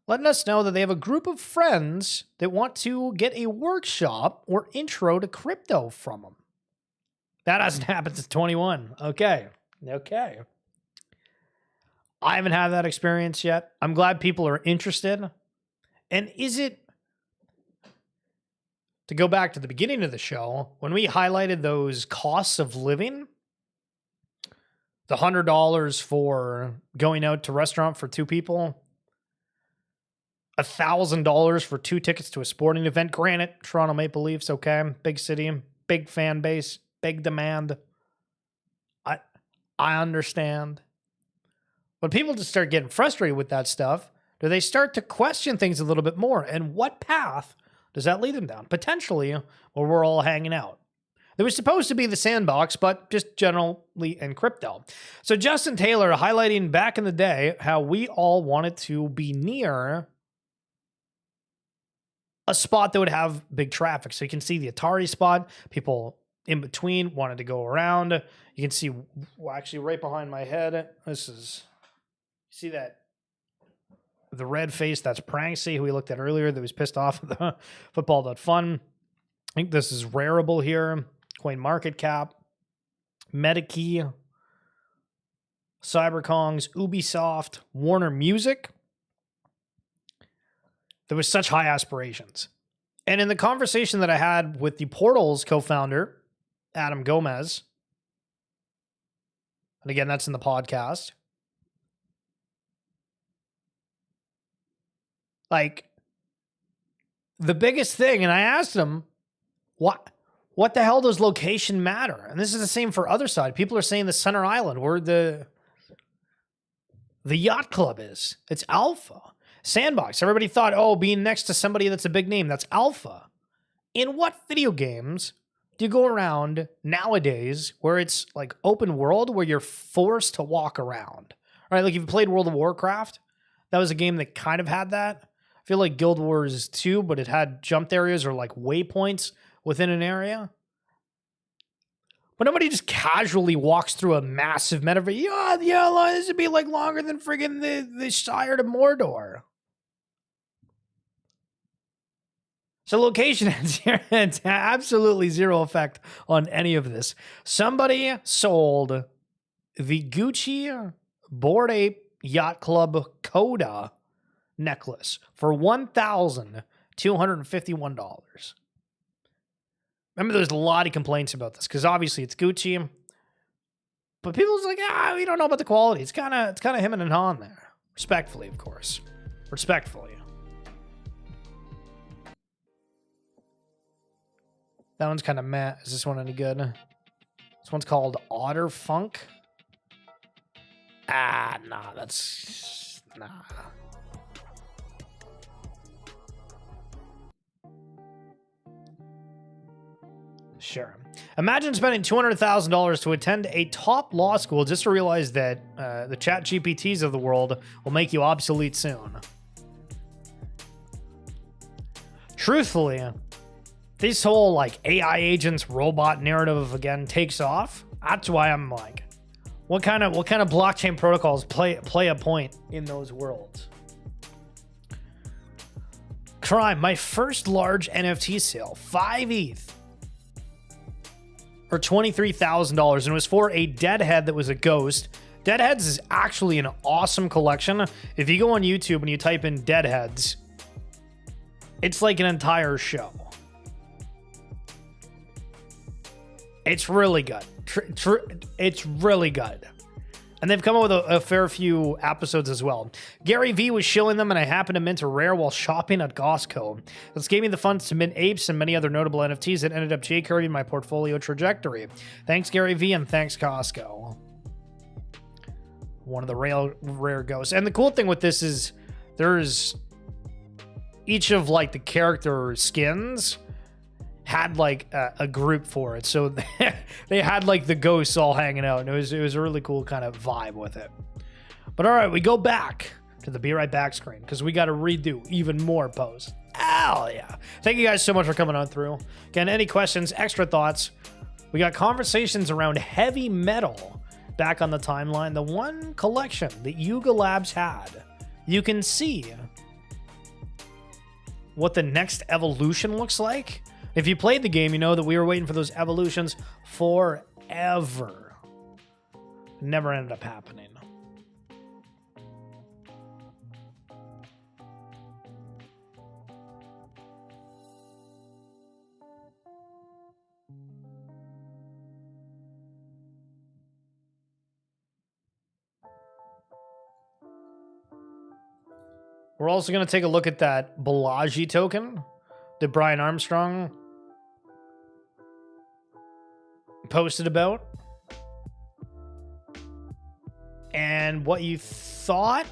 Letting us know that they have a group of friends that want to get a workshop or intro to crypto from them. That hasn't happened since 21. Okay. I haven't had that experience yet. I'm glad people are interested. And is it, to go back to the beginning of the show, when we highlighted those costs of living, the $100 for going out to restaurant for 2 people, $1,000 for 2 tickets to a sporting event. Granted, Toronto Maple Leafs, okay, big city, big fan base, big demand. I understand. When people just start getting frustrated with that stuff, do they start to question things a little bit more? And what path does that lead them down? Potentially, where we're all hanging out. There was supposed to be the Sandbox, but just generally in crypto. So Justin Taylor highlighting back in the day how we all wanted to be near a spot that would have big traffic. So you can see the Atari spot. People in between wanted to go around. You can see, well, actually right behind my head, see that? The red face, that's Pranksy, who we looked at earlier, that was pissed off at the football.fun. I think this is Rarible here. Coin Market Cap. Medikey. Cyberkongs. Ubisoft. Warner Music. There was such high aspirations. And in the conversation that I had with the Portals co-founder, Adam Gomez, and again, that's in the podcast, like, the biggest thing, and I asked him, what the hell does location matter? And this is the same for other side. People are saying the Center Island, where the yacht club is. It's alpha. Sandbox. Everybody thought, oh, being next to somebody that's a big name, that's alpha. In what video games do you go around nowadays where it's like open world, where you're forced to walk around? Right? Like if you played World of Warcraft, that was a game that kind of had that. I feel like Guild Wars 2, but it had jumped areas or like waypoints within an area. But nobody just casually walks through a massive metaverse. Yeah, this would be like longer than friggin' the Shire to Mordor. So location has absolutely zero effect on any of this. Somebody sold the Gucci Bored Ape Yacht Club Coda necklace for $1,251. Remember, there's a lot of complaints about this because obviously it's Gucci, but people's like, we don't know about the quality. It's kind of him and Han there. Respectfully, of course. Respectfully. That one's kind of meh. Is this one any good? This one's called Otter Funk. Nah, that's... Nah. Sure. Imagine spending $200,000 to attend a top law school just to realize that the chat GPTs of the world will make you obsolete soon. Truthfully, this whole like AI agents robot narrative again takes off. That's why I'm like, what kind of blockchain protocols play a point in those worlds? Crime, my first large NFT sale, 5 ETH. For $23,000, and it was for a deadhead that was a ghost Deadheads is actually an awesome collection. If you go on YouTube and you type in Deadheads, it's like an entire show. It's really good. It's really good. And they've come up with a fair few episodes as well. Gary V was shilling them, and I happened to mint a rare while shopping at Costco. This gave me the funds to mint apes and many other notable NFTs that ended up J-curving my portfolio trajectory. Thanks, Gary V, and thanks, Costco. One of the rare ghosts. And the cool thing with this is there's each of like the character skins had like a group for it, so they had like the ghosts all hanging out, and it was a really cool kind of vibe with it. But all right, we go back to the Be Right Back screen because we got to redo even more posts. Hell yeah! Thank you guys so much for coming on through. Again, any questions, extra thoughts? We got conversations around heavy metal back on the timeline. The one collection that Yuga Labs had. You can see what the next evolution looks like. If you played the game, you know that we were waiting for those evolutions forever. Never ended up happening. We're also going to take a look at that Balaji token that Brian Armstrong posted about, and what you thought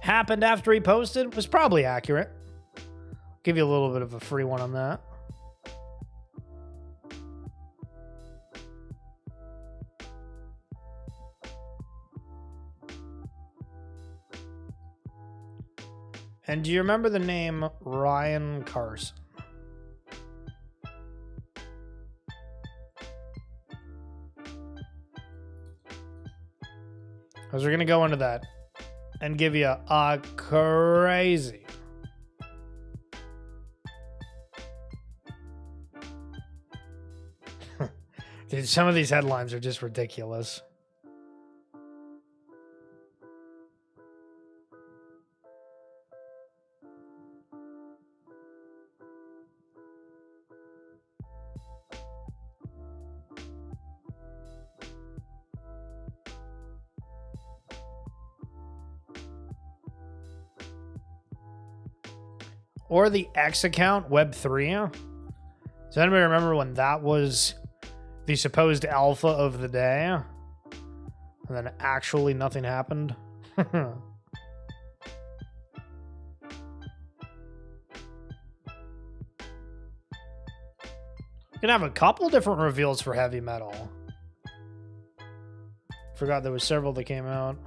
happened after he posted was probably accurate. Give you a little bit of a free one on that. And do you remember the name Ryan Carson? Because we're going to go into that and give you a crazy dude, some of these headlines are just ridiculous. Or the X account, Web3. Does anybody remember when that was the supposed alpha of the day? And then actually nothing happened? Gonna have a couple different reveals for heavy metal. Forgot there was several that came out.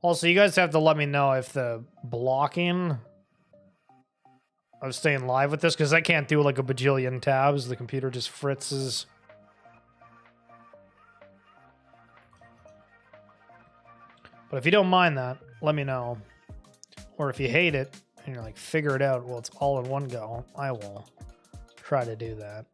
Also, you guys have to let me know if the blocking of staying live with this, because I can't do like a bajillion tabs. The computer just fritzes. But if you don't mind that, let me know. Or if you hate it and you're like, figure it out, well, it's all in one go, I will try to do that.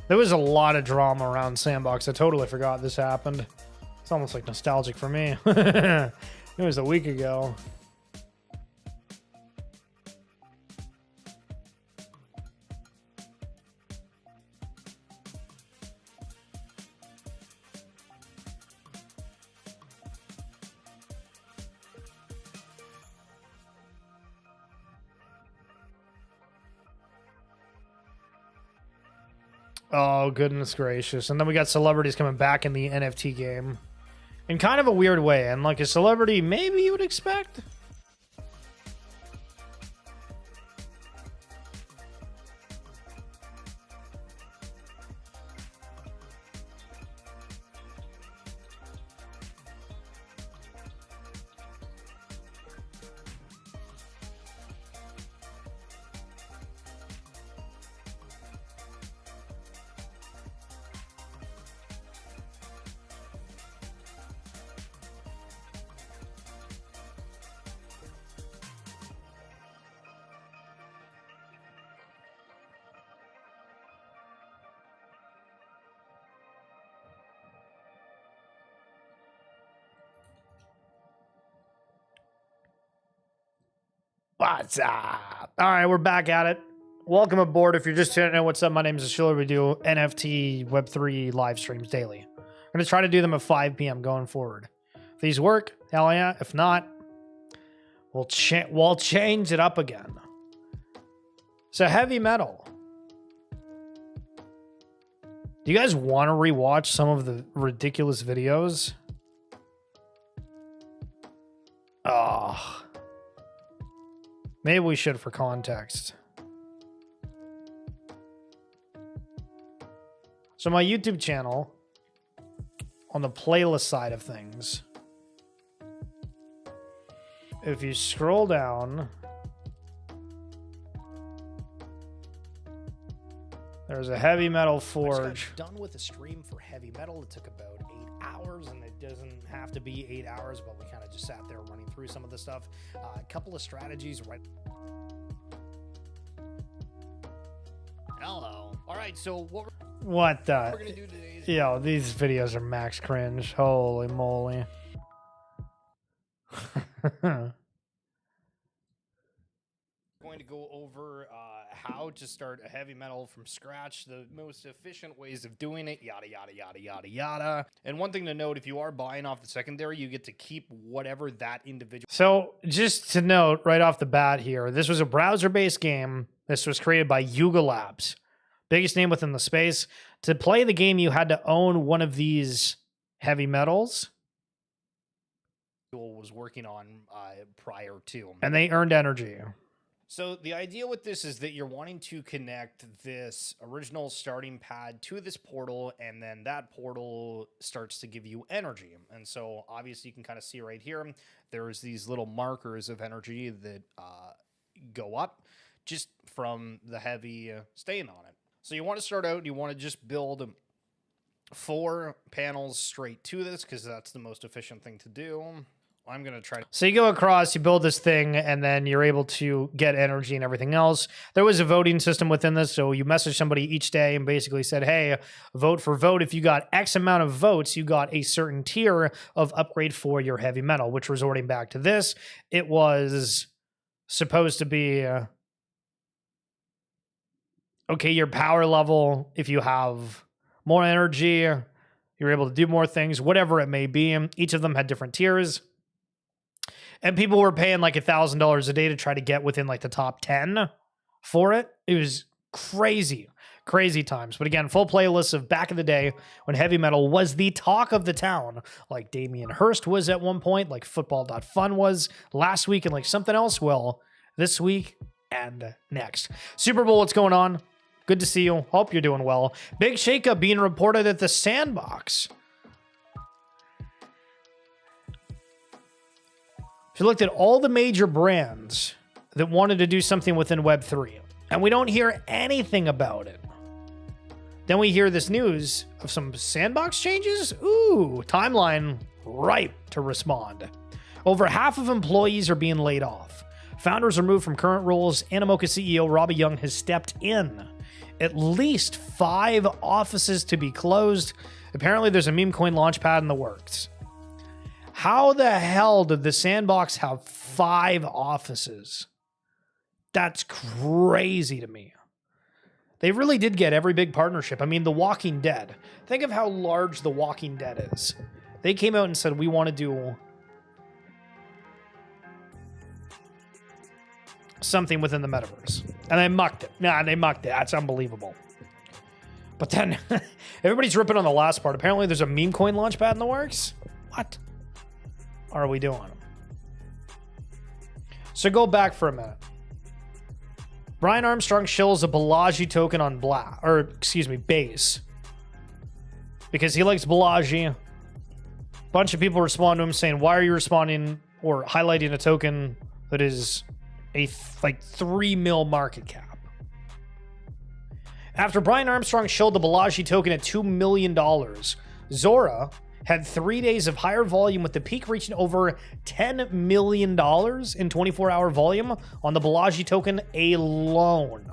There was a lot of drama around Sandbox. I totally forgot this happened. It's almost like nostalgic for me. It was a week ago. Oh, goodness gracious. And then we got celebrities coming back in the NFT game in kind of a weird way. And like a celebrity maybe you would expect. What's up? All right, we're back at it. Welcome aboard. If you're just tuning in, what's up? My name is Ashiller. We do NFT Web3 live streams daily. I'm going to try to do them at 5 p.m. going forward. If these work, hell yeah. If not, we'll change it up again. So heavy metal. Do you guys want to rewatch some of the ridiculous videos? Oh. Maybe we should for context. So my YouTube channel, on the playlist side of things, if you scroll down, there's a heavy metal forge. Done with the stream for heavy metal. It took about 8 hours, and it doesn't have to be 8 hours, but we kind of just sat there running through some of the stuff. A couple of strategies right. Hello. All right, so what the? We're gonna do today is yo, these videos are max cringe. Holy moly. Going to go over how to start a heavy metal from scratch, the most efficient ways of doing it, yada, yada, yada, yada, yada. And one thing to note, if you are buying off the secondary, you get to keep whatever that individual. So just to note right off the bat here, this was a browser-based game. This was created by Yuga Labs, biggest name within the space. To play the game, you had to own one of these heavy metals. Was working on prior to. And they earned energy. So the idea with this is that you're wanting to connect this original starting pad to this portal, and then that portal starts to give you energy. And so obviously you can kind of see right here, there's these little markers of energy that go up just from the heavy staying on it. So you want to start out, you want to just build 4 panels straight to this because that's the most efficient thing to do. I'm going to try to. So you go across, you build this thing, and then you're able to get energy and everything else. There was a voting system within this, so you message somebody each day and basically said, hey, vote for vote. If you got X amount of votes, you got a certain tier of upgrade for your heavy metal, which resorting back to this, it was supposed to be, okay, your power level, if you have more energy, you're able to do more things, whatever it may be. Each of them had different tiers. And people were paying like $1,000 a day to try to get within like the top 10 for it. It was crazy, crazy times. But again, full playlists of back in the day when heavy metal was the talk of the town. Like Damien Hirst was at one point, like football.fun was last week, and like something else will this week and next. Super Bowl, what's going on? Good to see you. Hope you're doing well. Big shakeup being reported at the Sandbox. If you looked at all the major brands that wanted to do something within Web3, and we don't hear anything about it, then we hear this news of some Sandbox changes. Ooh, timeline ripe to respond. Over half of employees are being laid off. Founders are moved from current roles. Animoca CEO Robbie Young has stepped in. At least 5 offices to be closed. Apparently there's a meme coin launchpad in the works. How the hell did the Sandbox have 5 offices? That's crazy to me. They really did get every big partnership. I mean, The Walking Dead. Think of how large The Walking Dead is. They came out and said, we want to do something within the metaverse. And they mucked it. They mucked it. That's unbelievable. But then, everybody's ripping on the last part. Apparently, there's a meme coin launchpad in the works. What are we doing? So go back for a minute. Brian Armstrong shills a Balaji token on Base. Because he likes Balaji. Bunch of people respond to him saying, why are you responding or highlighting a token that is a 3 mil market cap? After Brian Armstrong shilled the Balaji token at $2 million, Zora had 3 days of higher volume, with the peak reaching over $10 million in 24-hour volume on the Balaji token alone.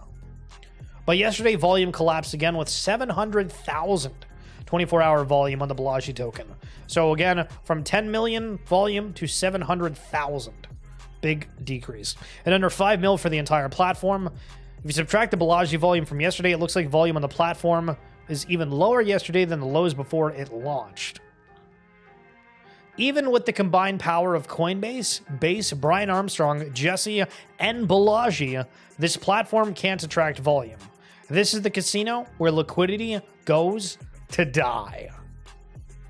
But yesterday, volume collapsed again with 700,000 24-hour volume on the Balaji token. So again, from 10 million volume to 700,000 Big decrease. And under 5 mil for the entire platform. If you subtract the Balaji volume from yesterday, it looks like volume on the platform is even lower yesterday than the lows before it launched. Even with the combined power of Coinbase, Base, Brian Armstrong, Jesse, and Balaji, this platform can't attract volume. This is the casino where liquidity goes to die.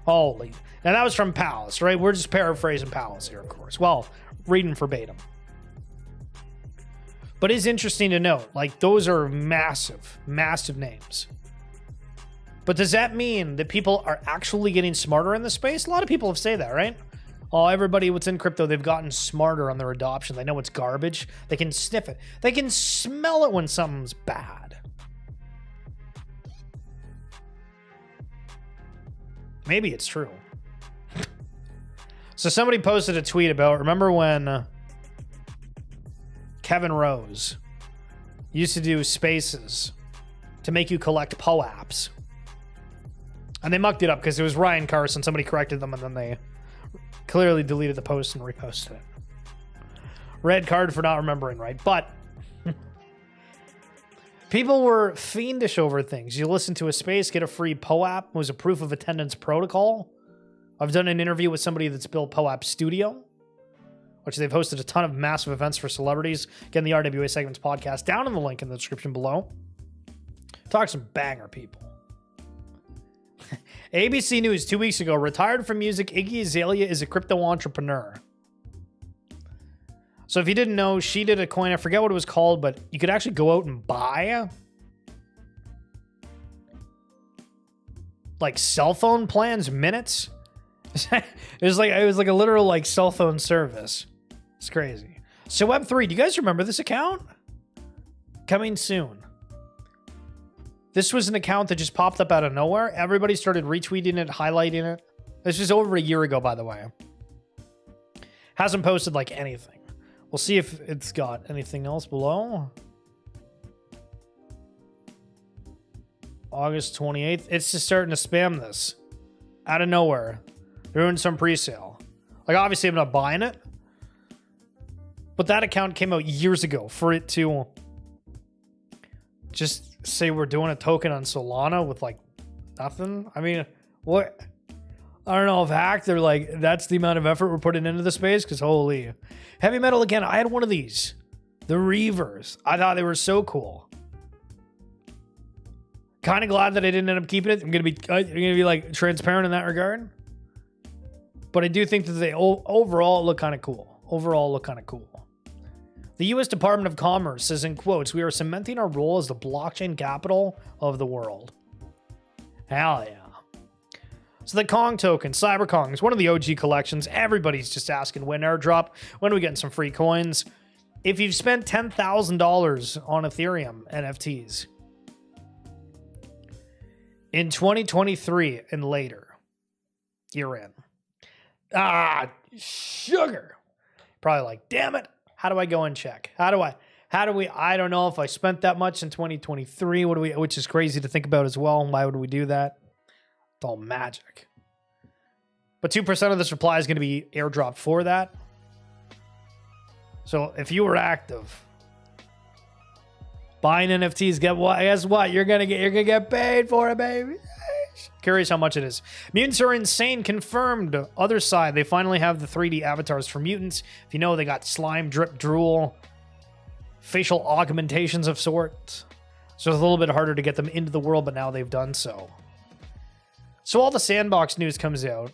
Holy. Now that was from Palace, right? We're just paraphrasing Palace here, of course. Well, reading verbatim. But it's interesting to note, like, those are massive, massive names. But does that mean that people are actually getting smarter in the space? A lot of people have said that, right? Oh, everybody what's in crypto, they've gotten smarter on their adoption. They know it's garbage. They can sniff it. They can smell it when something's bad. Maybe it's true. So somebody posted a tweet about, remember when Kevin Rose used to do spaces to make you collect POAPs? And they mucked it up because it was Ryan Carson. Somebody corrected them, and then they clearly deleted the post and reposted it. Red card for not remembering right. But people were fiendish over things. You listen to a space, get a free POAP. It was a proof of attendance protocol. I've done an interview with somebody that's built POAP Studio, which they've hosted a ton of massive events for celebrities. Again, the RWA SegMints Podcast down in the link in the description below. Talk some banger people. ABC News 2 weeks ago, retired from music, Iggy Azalea is a crypto entrepreneur. So if you didn't know, she did a coin, I forget what it was called, but you could actually go out and buy like cell phone plans, minutes. it was like a literal like cell phone service. It's crazy. So Web3, do you guys remember this account? Coming soon. This was an account that just popped up out of nowhere. Everybody started retweeting it, highlighting it. This was over a year ago, by the way. Hasn't posted like anything. We'll see if it's got anything else below. August 28th. It's just starting to spam this. Out of nowhere. They're doing some pre-sale. Like, obviously, I'm not buying it. But that account came out years ago for it to just say we're doing a token on Solana with like nothing. I mean, what? I don't know if hacked or like that's the amount of effort we're putting into the space, because holy. Heavy metal again. I had one of these, the Reavers. I thought they were so cool. Kind of glad that I didn't end up keeping it. I'm gonna be like transparent in that regard. But I do think that they overall look kind of cool. The U.S. Department of Commerce says, in quotes, "We are cementing our role as the blockchain capital of the world." Hell yeah. So the Kong token, CyberKong, is one of the OG collections. Everybody's just asking when airdrop, when are we getting some free coins? If you've spent $10,000 on Ethereum NFTs in 2023 and later, you're in. Sugar. Probably like, damn it. How do I go and check? I don't know if I spent that much in 2023. Which is crazy to think about as well. Why would we do that? It's all magic. But 2% of the supply is going to be airdropped for that. So if you were active buying NFTs, guess what? You're gonna get paid for it, baby. Curious how much it is. Mutants are insane. Confirmed. Other side, they finally have the 3D avatars for mutants. If you know, they got slime, drip, drool, facial augmentations of sorts. So it's a little bit harder to get them into the world, but now they've done so. So all the Sandbox news comes out,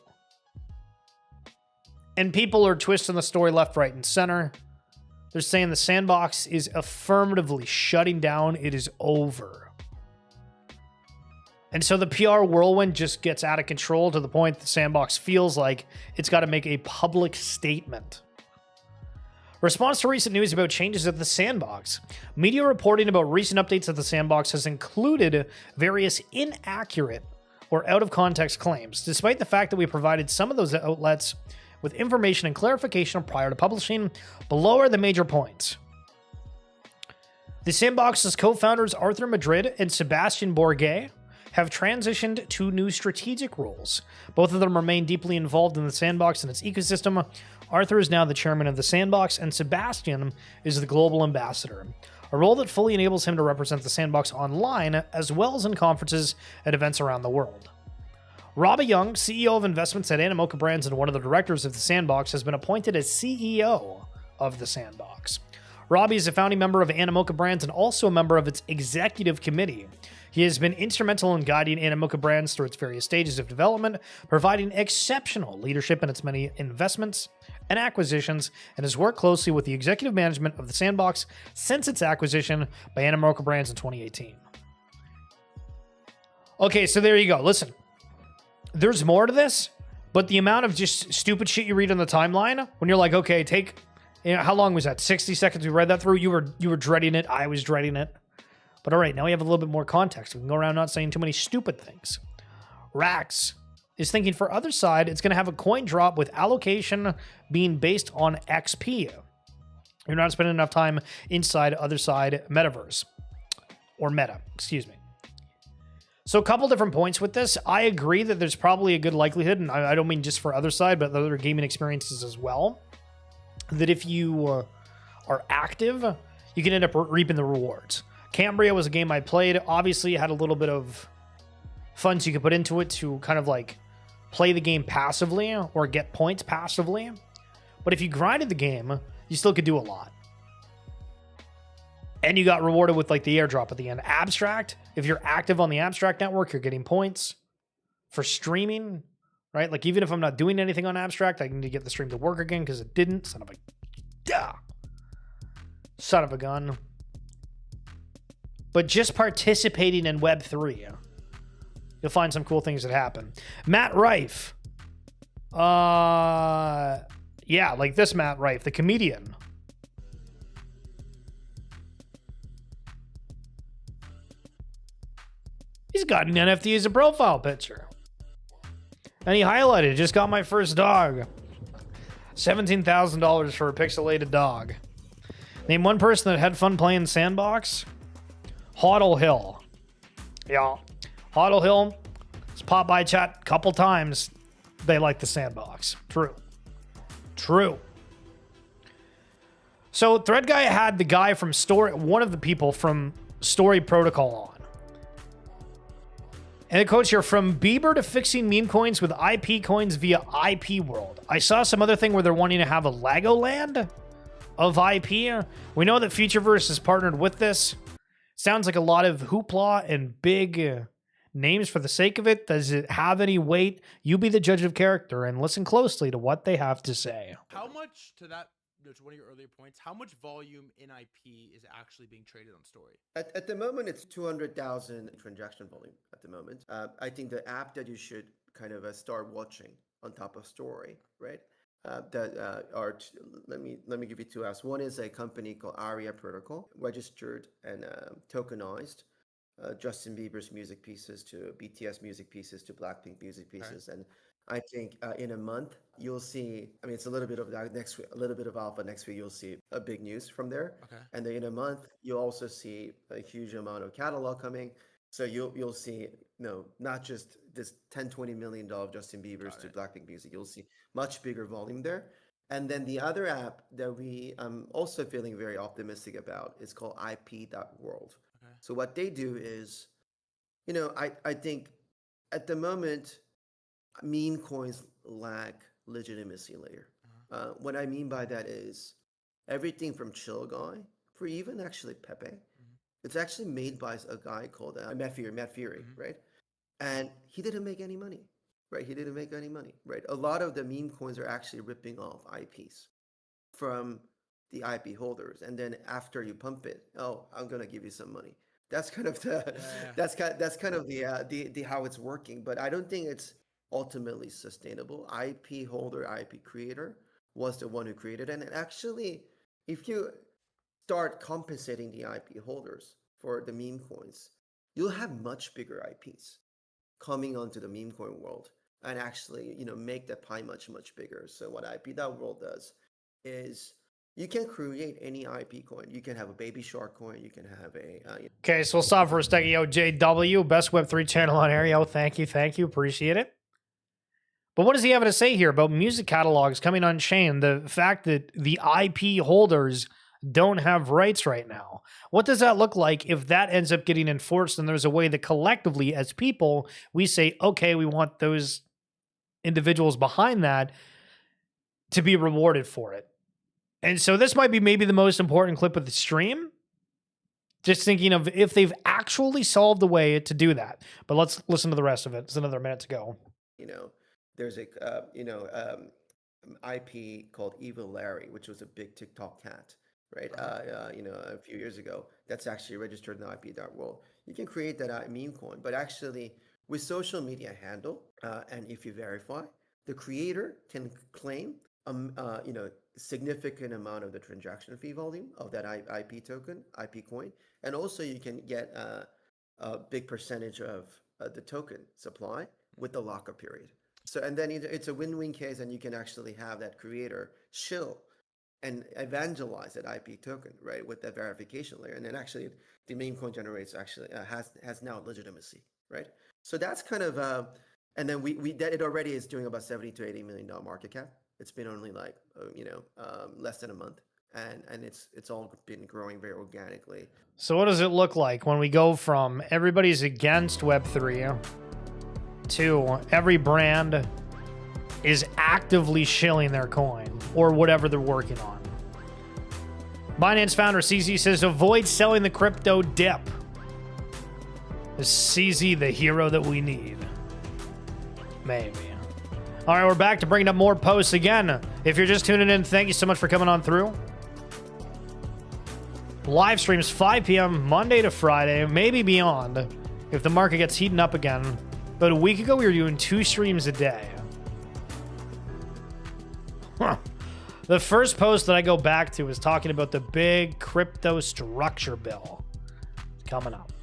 and people are twisting the story left, right, and center. They're saying the Sandbox is affirmatively shutting down. It is over. And so the PR whirlwind just gets out of control to the point that Sandbox feels like it's got to make a public statement. Response to recent news about changes at the Sandbox. Media reporting about recent updates at the Sandbox has included various inaccurate or out-of-context claims, despite the fact that we provided some of those outlets with information and clarification prior to publishing. Below are the major points. The Sandbox's co-founders Arthur Madrid and Sebastian Bourget have transitioned to new strategic roles. Both of them remain deeply involved in the Sandbox and its ecosystem. Arthur is now the chairman of the Sandbox, and Sebastian is the global ambassador, a role that fully enables him to represent the Sandbox online as well as in conferences and events around the world. Robbie Young, CEO of investments at Animoca Brands and one of the directors of the Sandbox, has been appointed as CEO of the Sandbox. Robbie is a founding member of Animoca Brands and also a member of its executive committee. He has been instrumental in guiding Animoca Brands through its various stages of development, providing exceptional leadership in its many investments and acquisitions, and has worked closely with the executive management of the Sandbox since its acquisition by Animoca Brands in 2018. Okay, so there you go. Listen, there's more to this, but the amount of just stupid shit you read on the timeline, when you're like, okay, how long was that? 60 seconds we read that through? You were dreading it. I was dreading it. But all right, now we have a little bit more context. We can go around not saying too many stupid things. Rax is thinking for other side, it's going to have a coin drop with allocation being based on XP. You're not spending enough time inside other side metaverse. Or meta, excuse me. So a couple different points with this. I agree that there's probably a good likelihood, and I don't mean just for other side, but other gaming experiences as well, that if you are active, you can end up reaping the rewards. Cambria was a game I played. Obviously, it had a little bit of funds you could put into it to kind of like play the game passively or get points passively. But if you grinded the game, you still could do a lot. And you got rewarded with like the airdrop at the end. Abstract, if you're active on the Abstract network, you're getting points for streaming, right? Like even if I'm not doing anything on Abstract, I need to get the stream to work again because it didn't. Son of a gun. But just participating in Web3, you'll find some cool things that happen. Matt Rife. Yeah, like this Matt Rife, the comedian. He's got an NFT as a profile picture. And he highlighted, just got my first dog. $17,000 for a pixelated dog. Name one person that had fun playing Sandbox. Hodl Hill. Yeah. Hodl Hill has popped by chat a couple times. They like the Sandbox. True. So Thread Guy had the guy from one of the people from Story Protocol on. And the quotes here, from Bieber to fixing meme coins with IP coins via IP World. I saw some other thing where they're wanting to have a Legoland of IP. We know that Futureverse is partnered with this. Sounds like a lot of hoopla and big names for the sake of it. Does it have any weight? You be the judge of character and listen closely to what they have to say. How much, to one of your earlier points, how much volume in IP is actually being traded on Story? At the moment, it's 200,000 transaction volume at the moment. I think the app that you should kind of start watching on top of Story, right? Let me give you two apps. One is a company called RWA Protocol, registered and tokenized Justin Bieber's music pieces to BTS music pieces to Blackpink music pieces, and I think in a month you'll see. I mean, it's a little bit of that next week, a little bit of alpha next week. You'll see a big news from there, and then in a month you'll also see a huge amount of catalog coming. So you'll see, not just this $10-20 million Justin Bieber's to Blackpink music. You'll see much bigger volume there. And then the other app that I'm also feeling very optimistic about is called IP.world. So what they do is, I think at the moment, meme coins lack legitimacy layer. What I mean by that is everything from Chill Guy, for even actually Pepe, it's actually made by a guy called Matt Fury, right? And he didn't make any money, right? Right? A lot of the meme coins are actually ripping off IPs from the IP holders, and then after you pump it, I'm gonna give you some money. That's kind of that's kind of the how it's working. But I don't think it's ultimately sustainable. IP holder, IP creator was the one who created it, and actually, if you start compensating the IP holders for the meme coins, you'll have much bigger IPs coming onto the meme coin world and actually, make the pie much, much bigger. So what IP.world does is You can create any IP coin. You can have a baby shark coin. You can have a Okay, so we'll stop for a second. Yo, JW, best Web3 channel on air. Yo, thank you, appreciate it. But what does he have to say here about music catalogs coming on chain? The fact that the IP holders don't have rights right now. What does that look like if that ends up getting enforced and there's a way that collectively as people, we say, okay, we want those individuals behind that to be rewarded for it. And so this might be maybe the most important clip of the stream. Just thinking of if they've actually solved a way to do that. But let's listen to the rest of it. It's another minute to go. There's a IP called Evil Larry, which was a big TikTok cat, right? A few years ago. That's actually registered in the IP.world. You can create that meme coin, but actually with social media handle, and if you verify, the creator can claim significant amount of the transaction fee volume of that IP token, IP coin, and also you can get a big percentage of the token supply with the lockup period. So, and then it's a win-win case, and you can actually have that creator shill and evangelize that IP token, right, with that verification layer. And then actually the meme coin generates actually has now legitimacy, right? So that's kind of, and then it already is doing about $70 to $80 million market cap. It's been only like, less than a month. And it's all been growing very organically. So what does it look like when we go from everybody's against Web3 to every brand is actively shilling their coin or whatever they're working on? Binance founder CZ says, avoid selling the crypto dip. Is CZ the hero that we need? Maybe. All right, we're back to bringing up more posts again. If you're just tuning in, thank you so much for coming on through. Live streams 5 p.m. Monday to Friday, maybe beyond if the market gets heating up again. But a week ago, we were doing 2 streams a day. Huh. The first post that I go back to is talking about the big crypto structure bill coming up.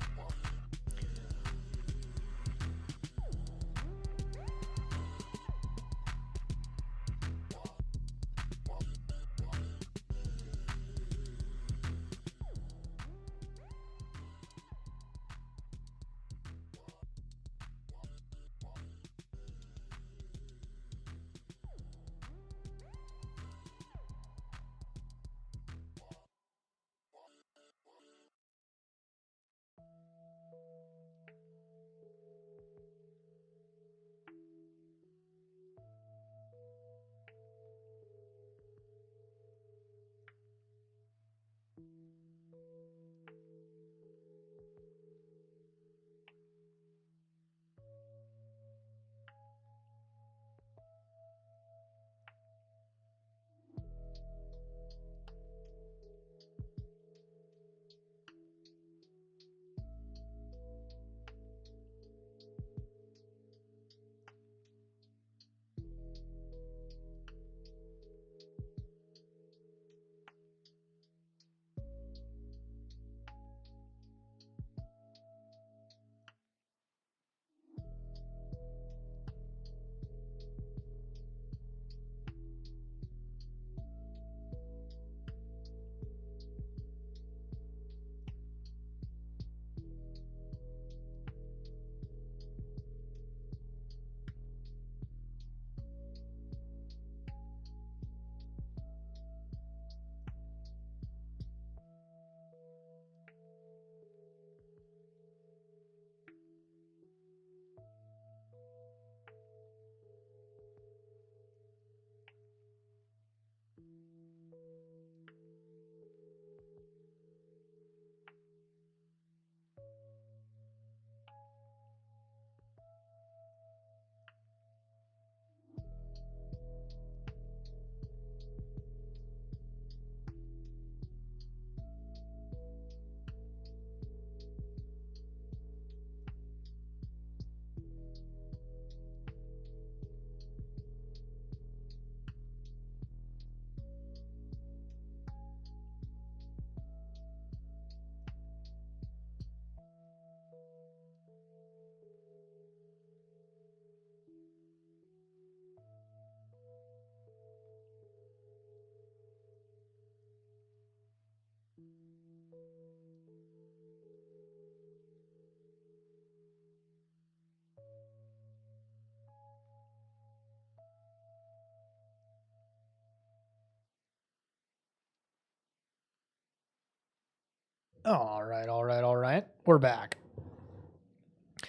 All right. We're back.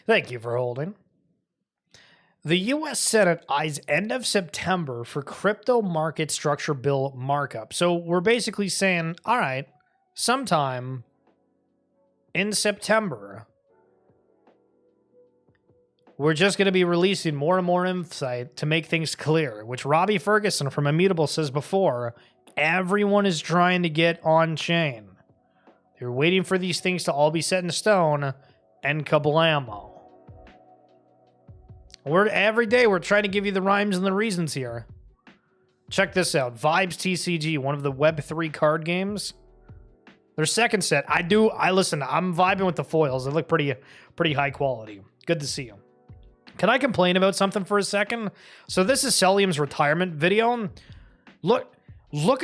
Thank you for holding. The U.S. Senate eyes end of September for crypto market structure bill markup. So we're basically saying, all right, sometime in September, we're just going to be releasing more and more insight to make things clear, which Robbie Ferguson from Immutable says before, everyone is trying to get on chain. They're waiting for these things to all be set in stone, and kablamo. Every day we're trying to give you the rhymes and the reasons here. Check this out. Vibes TCG, one of the Web3 card games. Their second set. Listen, I'm vibing with the foils. They look pretty high quality. Good to see you. Can I complain about something for a second? So this is Celium's retirement video. Look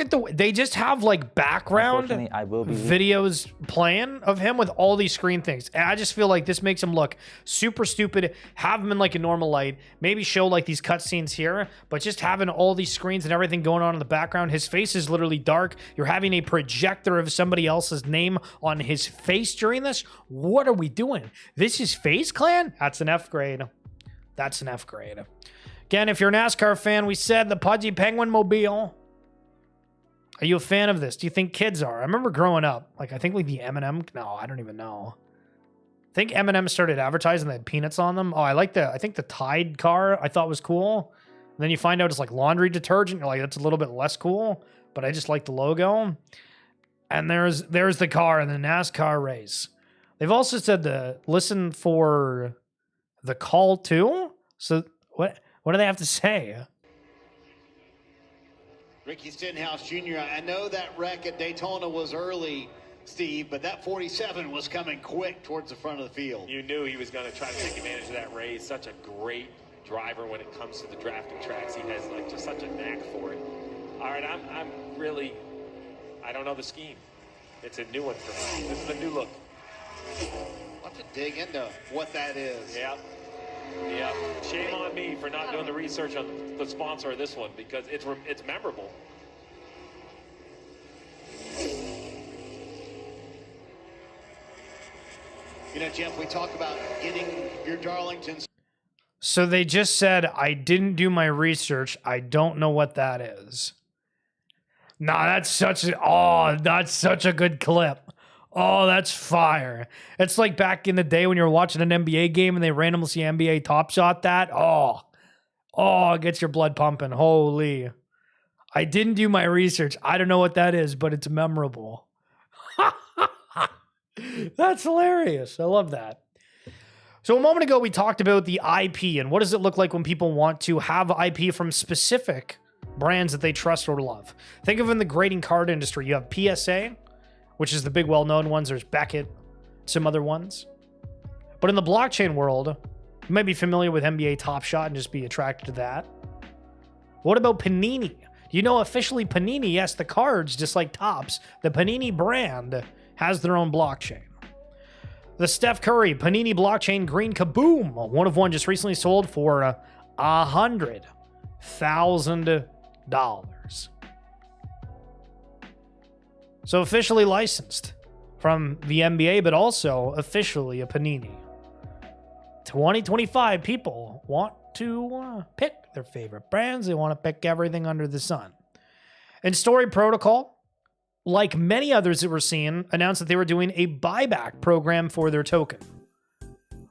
at they just have like background videos playing of him with all these screen things. And I just feel like this makes him look super stupid. Have him in like a normal light. Maybe show like these cutscenes here, but just having all these screens and everything going on in the background. His face is literally dark. You're having a projector of somebody else's name on his face during this. What are we doing? This is FaZe Clan? That's an F grade. That's an F grade. Again, if you're a NASCAR fan, we said the Pudgy Penguin Mobile. Are you a fan of this? Do you think kids are? I remember growing up, like I think like the M&M. No, I don't even know. I think M&M started advertising they had peanuts on them. Oh, I think the Tide car I thought was cool. And then you find out it's like laundry detergent. You're like, that's a little bit less cool, but I just like the logo. And there's the car in the NASCAR race. They've also said to listen for the call too. So what do they have to say? Ricky Stenhouse Jr., I know that wreck at Daytona was early, Steve, but that 47 was coming quick towards the front of the field. You knew he was going to try to take advantage of that race. Such a great driver when it comes to the drafting tracks. He has like just such a knack for it. All right, I'm really, I don't know the scheme. It's a new one for me. This is a new look. I'll have to dig into what that is. Yeah. Shame on me for not doing the research on the sponsor of this one because it's memorable. You know, Jeff, we talk about getting your Darlingtons. So they just said, I didn't do my research. I don't know what that is. Nah, that's such a good clip. Oh, that's fire. It's like back in the day when you were watching an NBA game and they randomly see NBA Top Shot that. Oh, it gets your blood pumping. Holy. I didn't do my research. I don't know what that is, but it's memorable. That's hilarious. I love that. So a moment ago, we talked about the IP and what does it look like when people want to have IP from specific brands that they trust or love. Think of in the grading card industry, you have PSA, which is the big well-known ones. There's Beckett, some other ones. But in the blockchain world, you might be familiar with NBA Top Shot and just be attracted to that. What about Panini? You know, officially Panini, yes, the cards, just like Topps, the Panini brand has their own blockchain. The Steph Curry Panini blockchain green kaboom, one of one just recently sold for $100,000. So officially licensed from the NBA, but also officially a Panini. 2025 people want to pick their favorite brands. They want to pick everything under the sun. And Story Protocol, like many others that we're seeing, announced that they were doing a buyback program for their token.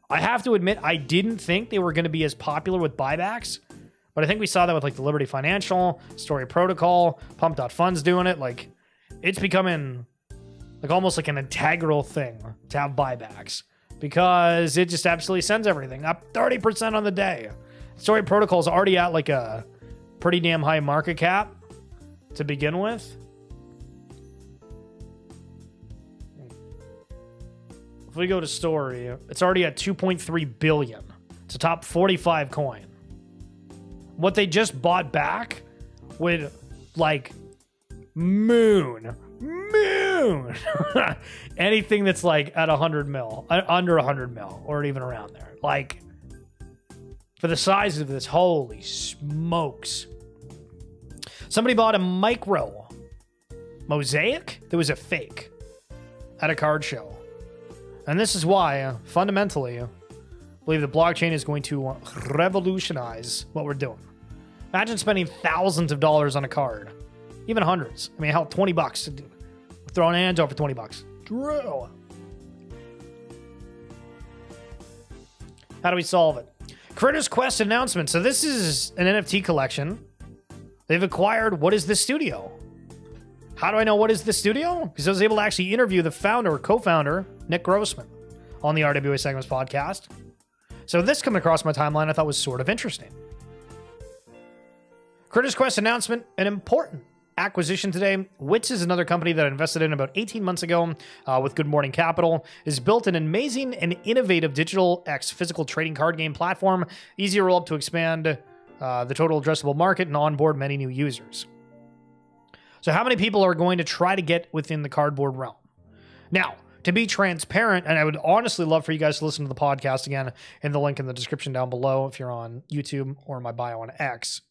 I have to admit, I didn't think they were going to be as popular with buybacks, but I think we saw that with like the Liberty Financial, Story Protocol, Pump.Funds doing it. Like, it's becoming like almost like an integral thing to have buybacks because it just absolutely sends everything up 30% on the day. Story Protocol is already at like a pretty damn high market cap to begin with. If we go to Story, it's already at 2.3 billion. It's a top 45 coin. What they just bought back would like moon anything that's like at 100 mil, under 100 mil, or even around there. Like, for the size of this, holy smokes. Somebody bought a micro mosaic that was a fake. at a card show. And this is why, fundamentally, I believe the blockchain is going to revolutionize what we're doing. Imagine spending thousands of dollars on a card, even hundreds. I mean, hell, $20. Throwing hands over $20. Drew. How do we solve it? Critters Quest announcement. So this is an NFT collection. They've acquired What Is This Studio? How do I know what is this studio? Because I was able to actually interview the founder or co-founder, Nick Grossman, on the RWA SegMints podcast. So this coming across my timeline I thought was sort of interesting. Critters Quest announcement, an important acquisition today. Wits is another company that I invested in about 18 months ago with Good Morning Capital. Is built an amazing and innovative digital X physical trading card game platform. Easy to roll up to expand the total addressable market and onboard many new users. So how many people are going to try to get within the cardboard realm? Now, to be transparent, and I would honestly love for you guys to listen to the podcast again in the link in the description down below if you're on YouTube or my bio on X.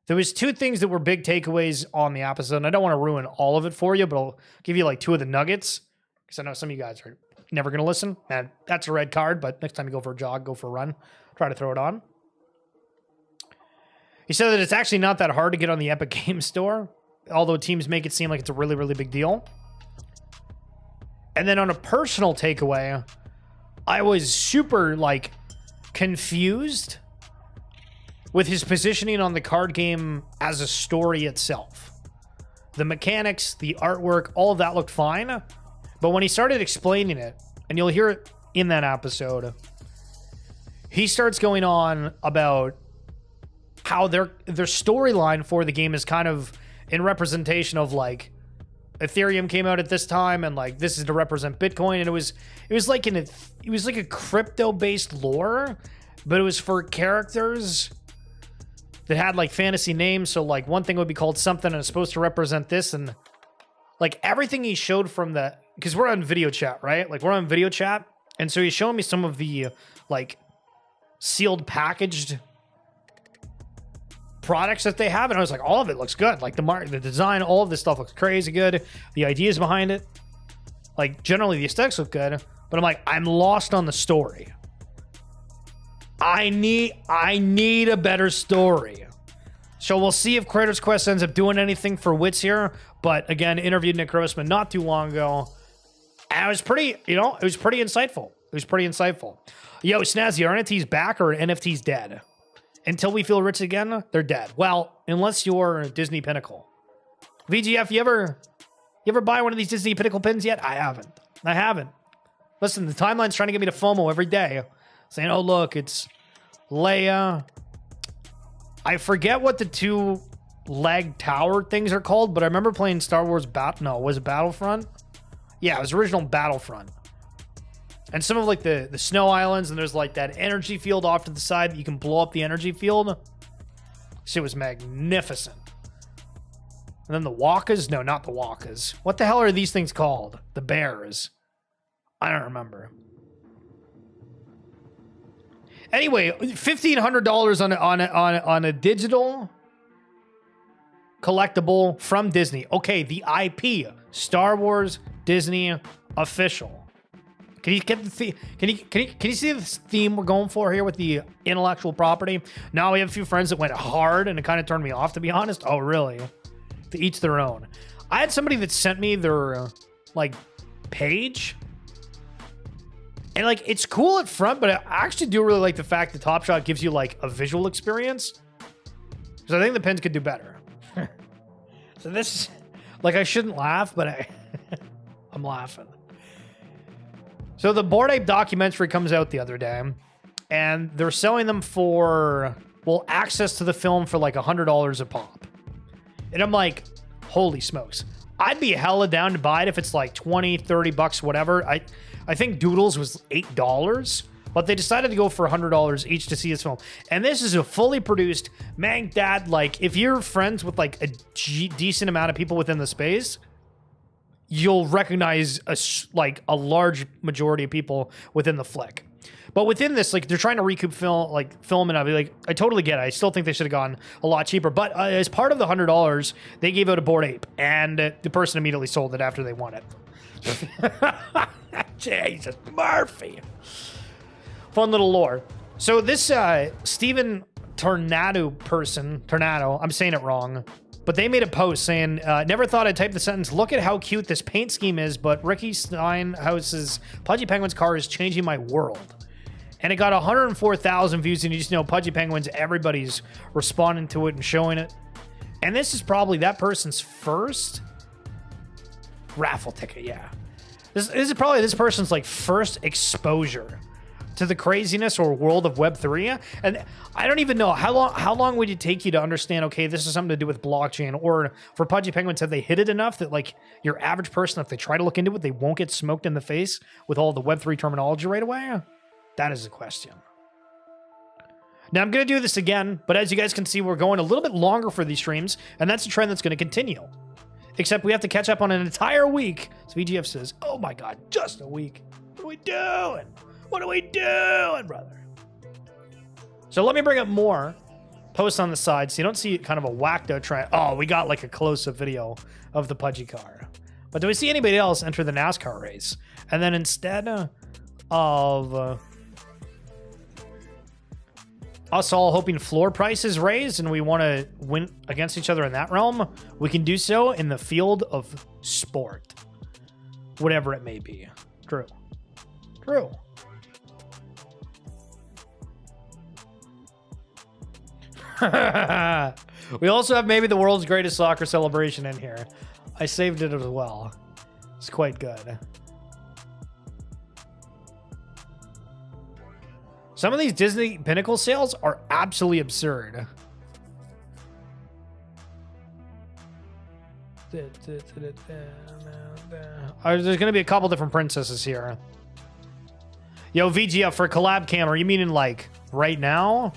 There was two things that were big takeaways on the episode, and I don't want to ruin all of it for you, but I'll give you like two of the nuggets, because I know some of you guys are never going to listen, and that's a red card, but next time you go for a jog, go for a run, try to throw it on. He said that it's actually not that hard to get on the Epic Games Store, although teams make it seem like it's a really, really big deal. And then on a personal takeaway, I was super, confused with his positioning on the card game as a story itself. The mechanics, the artwork, all of that looked fine. But when he started explaining it, and you'll hear it in that episode, he starts going on about how their storyline for the game is kind of in representation of Ethereum came out at this time, and this is to represent Bitcoin, and it was like a crypto-based lore, but it was for characters that had fantasy names. So one thing would be called something and it's supposed to represent this, and everything he showed from the, because we're on video chat, right? We're on video chat, and so he's showing me some of the sealed packaged products that they have, and I was like, all of it looks good. The design, all of this stuff looks crazy good. The ideas behind it, generally the aesthetics look good, but I'm like, I'm lost on the story. I need a better story. So we'll see if Critters Quest ends up doing anything for Wits here. But again, interviewed Nick Grossman not too long ago, and it was pretty, it was pretty insightful. Yo, Snazzy, are NFTs back or NFTs dead? Until we feel rich again, they're dead. Well, unless you're Disney Pinnacle. VGF, you ever buy one of these Disney Pinnacle pins yet? I haven't. Listen, the timeline's trying to get me to FOMO every day, saying, oh, look, it's Leia. I forget what the two-leg tower things are called, but I remember playing Star Wars was it Battlefront? Yeah, it was original Battlefront. And some of the snow islands, and there's that energy field off to the side that you can blow up the energy field. Shit was magnificent. And then the Wakas? No, not the Wakas. What the hell are these things called? The bears. I don't remember. Anyway, $1,500 on a digital collectible from Disney. Okay, the IP, Star Wars Disney official. Can you get the can you see the theme we're going for here with the intellectual property? Now we have a few friends that went hard, and it kind of turned me off, to be honest. Oh, really? To each their own. I had somebody that sent me their page. And it's cool at front, but I actually do really like the fact that Top Shot gives you a visual experience. So I think the pins could do better. So this, I shouldn't laugh, but I'm laughing. So the Bored Ape documentary comes out the other day, and they're selling them for, access to the film for $100 a pop. And I'm like, holy smokes. I'd be hella down to buy it if it's $20, $30, whatever. I think Doodles was $8, but they decided to go for $100 each to see this film. And this is a fully produced, if you're friends with a decent amount of people within the space, you'll recognize a large majority of people within the flick. But within this, they're trying to recoup film, and I'll be I totally get it. I still think they should have gone a lot cheaper. But as part of the $100, they gave out a Bored Ape, and the person immediately sold it after they won it. Jesus, Murphy. Fun little lore. So this Steven Tornado, I'm saying it wrong, but they made a post saying, never thought I'd type the sentence, look at how cute this paint scheme is, but Ricky Steinhouse's Pudgy Penguins car is changing my world. And it got 104,000 views, and you just know Pudgy Penguins, everybody's responding to it and showing it. And this is probably that person's first raffle ticket, yeah. This is probably this person's like first exposure to the craziness or world of Web3. And I don't even know how long would it take you to understand, okay, this is something to do with blockchain, or for Pudgy Penguins, have they hit it enough that like your average person, if they try to look into it, they won't get smoked in the face with all the Web3 terminology right away? That is the question. Now I'm going to do this again, but as you guys can see, we're going a little bit longer for these streams, and that's a trend that's going to continue. Except we have to catch up on an entire week. So VGF says, oh my God, just a week. What are we doing? What are we doing, brother? So let me bring up more posts on the side so you don't see kind of a whacked out trend. Oh, we got like a close-up video of the Pudgy car. But do we see anybody else enter the NASCAR race? And then instead of us all hoping floor prices raise and we want to win against each other in that realm, we can do so in the field of sport. Whatever it may be. True. True. We also have maybe the world's greatest soccer celebration in here. I saved it as well. It's quite good. Some of these Disney Pinnacle sales are absolutely absurd. There's going to be a couple different princesses here. Yo, VGF, for collab cam, are you meaning like right now?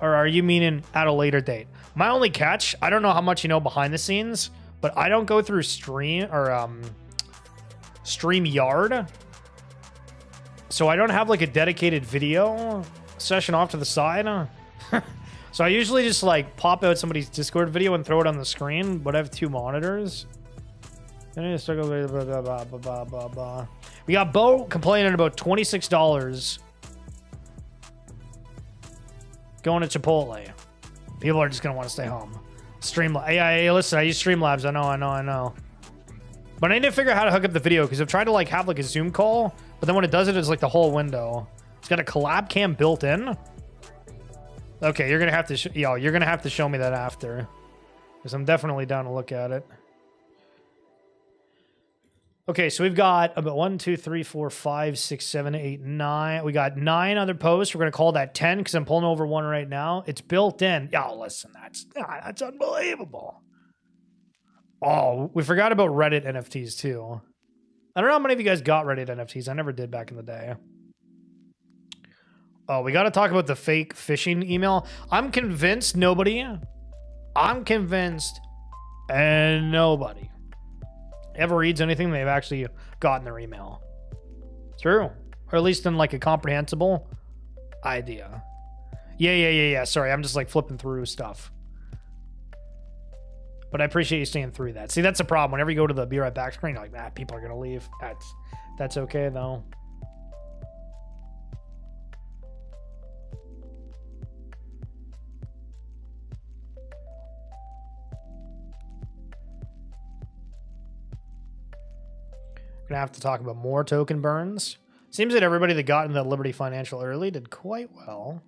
Or are you meaning at a later date? My only catch, I don't know how much you know behind the scenes, but I don't go through StreamYard. So I don't have like a dedicated video session off to the side. So I usually just like pop out somebody's Discord video and throw it on the screen, but I have two monitors. We got Bo complaining about $26 going to Chipotle. People are just going to want to stay home. Hey, listen, I use Streamlabs. I know. But I need to figure out how to hook up the video because I've tried to like have like a Zoom call, but then when it does it, it's like the whole window. It's got a collab cam built in. Okay, you're gonna have to you're gonna have to show me that after, because I'm definitely down to look at it. Okay, so we've got about 1, 2, 3, 4, 5, 6, 7, 8, 9. We got 9 other posts. We're gonna call that 10 because I'm pulling over one right now. It's built in. Yo, listen, that's unbelievable. Oh, we forgot about Reddit NFTs too. I don't know how many of you guys got Reddit NFTs. I never did back in the day. Oh, we got to talk about the fake phishing email. I'm convinced nobody ever reads anything they've actually got in their email. True. Or at least in like a comprehensible idea. Yeah. Sorry, I'm just like flipping through stuff. But I appreciate you staying through that. See, that's the problem. Whenever you go to the Be Right Back screen, you're like, people are going to leave. That's okay, though. Going to have to talk about more token burns. Seems that everybody that got into Liberty Financial early did quite well.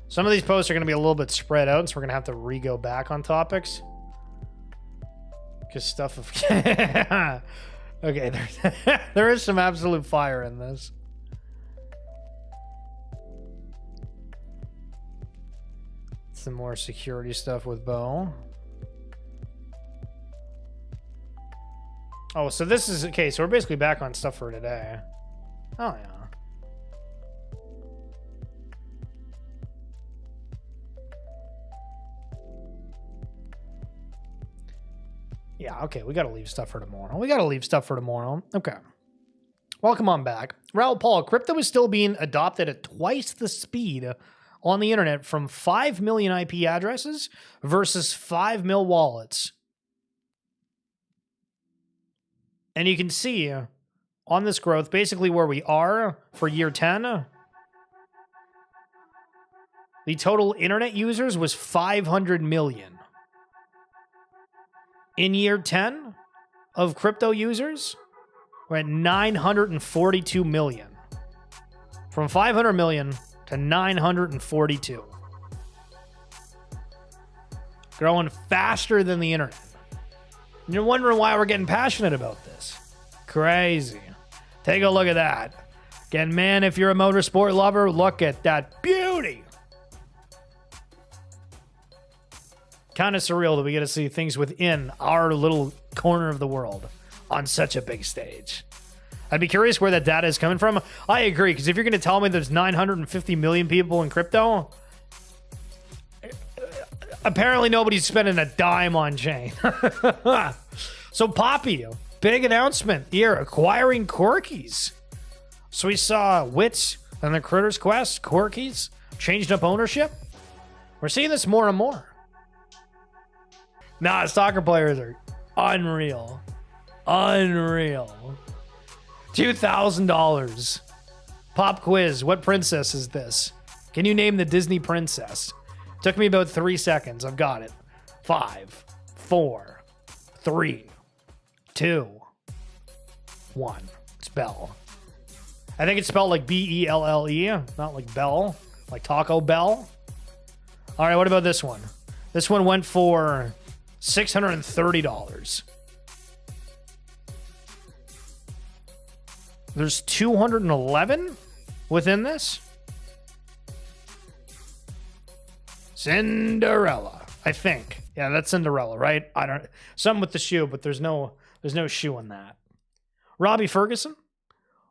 Some of these posts are going to be a little bit spread out, so we're going to have to re-go back on topics. Because stuff of... Okay, there is some absolute fire in this. Some more security stuff with Bo. Oh, so this is... Okay, so we're basically back on stuff for today. Oh, yeah. Yeah, okay, we gotta leave stuff for tomorrow. Okay. Welcome on back. Raul Paul, crypto is still being adopted at twice the speed on the internet from 5 million IP addresses versus 5 mil wallets. And you can see on this growth, basically where we are for year 10, the total internet users was 500 million. In year 10 of crypto users, we're at 942 million. From 500 million to 942. Growing faster than the internet. And you're wondering why we're getting passionate about this. Crazy. Take a look at that. Again, man, if you're a motorsport lover, look at that beauty. Kind of surreal that we get to see things within our little corner of the world on such a big stage. I'd be curious where that data is coming from. I agree, because if you're going to tell me there's 950 million people in crypto, apparently nobody's spending a dime on chain. So Poppy, big announcement here, acquiring Corkies. So we saw Wits and the Critters Quest, Corkies, changed up ownership. We're seeing this more and more. Nah, soccer players are unreal. Unreal. $2,000. Pop quiz. What princess is this? Can you name the Disney princess? Took me about 3 seconds. I've got it. 5, 4, 3, 2, 1. It's Belle. I think it's spelled like B-E-L-L-E, not like Bell, like Taco Bell. All right, what about this one? This one went for $630. There's 211 within this. Cinderella, I think. Yeah, that's Cinderella, right? I don't. Something with the shoe, but there's no shoe in that. Robbie Ferguson,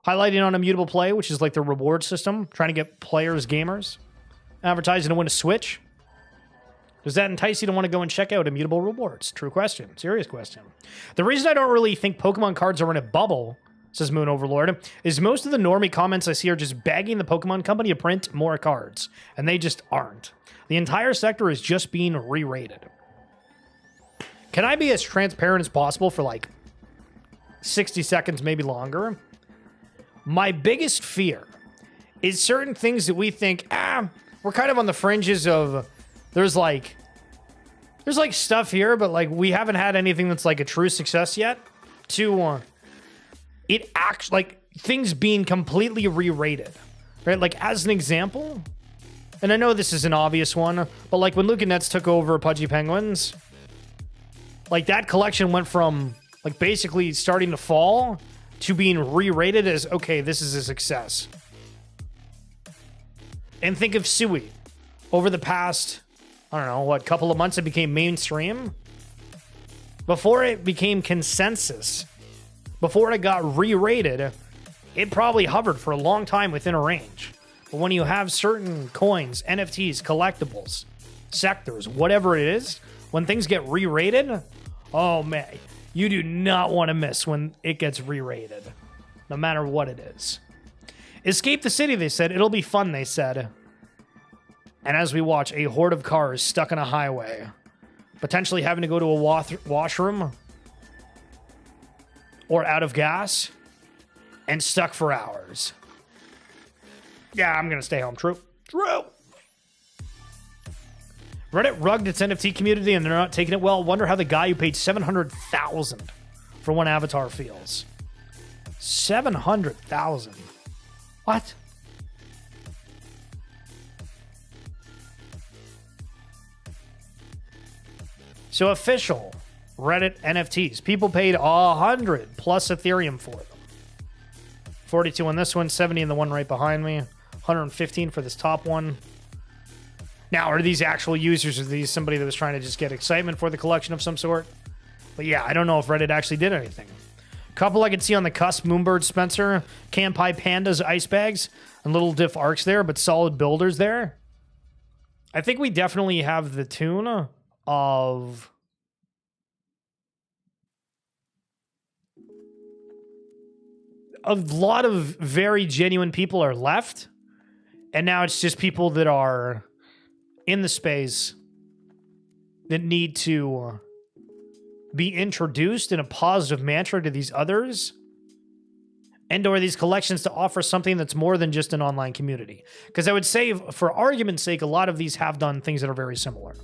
highlighting on Immutable Play, which is like the reward system, trying to get players, gamers, advertising to win a Switch. Does that entice you to want to go and check out Immutable Rewards? True question. Serious question. The reason I don't really think Pokemon cards are in a bubble, says Moon Overlord, is most of the normie comments I see are just begging the Pokemon company to print more cards, and they just aren't. The entire sector is just being re-rated. Can I be as transparent as possible for like 60 seconds, maybe longer? My biggest fear is certain things that we think, we're kind of on the fringes of, there's like stuff here, but like we haven't had anything that's like a true success yet, to it actually, like, things being completely re-rated, right? Like, as an example, and I know this is an obvious one, but like when Luca Nets took over Pudgy Penguins, like that collection went from like basically starting to fall to being re-rated as, okay, this is a success. And think of Sui. Over the past, I don't know, what, couple of months it became mainstream. Before it became consensus, before it got re-rated, it probably hovered for a long time within a range. But when you have certain coins, NFTs, collectibles, sectors, whatever it is, when things get re-rated, oh man, you do not want to miss when it gets re-rated, no matter what it is. Escape the city, they said. It'll be fun, they said. And as we watch a horde of cars stuck on a highway, potentially having to go to a washroom, or out of gas, and stuck for hours. Yeah, I'm going to stay home. True. Reddit rugged its NFT community and they're not taking it well. Wonder how the guy who paid $700,000 for one avatar feels. $700,000. What? So official Reddit NFTs. People paid 100 plus Ethereum for them. 42 on this one, 70 in the one right behind me, 115 for this top one. Now, are these actual users? Or are these somebody that was trying to just get excitement for the collection of some sort? But yeah, I don't know if Reddit actually did anything. Couple I could see on the cusp, Moonbird Spencer, Campai Pandas, Ice Bags, and Little Diff Arcs there, but solid builders there. I think we definitely have the tune of... a lot of very genuine people are left. And now it's just people that are in the space that need to be introduced in a positive mantra to these others, and or these collections to offer something that's more than just an online community. Because I would say, for argument's sake, a lot of these have done things that are very similar.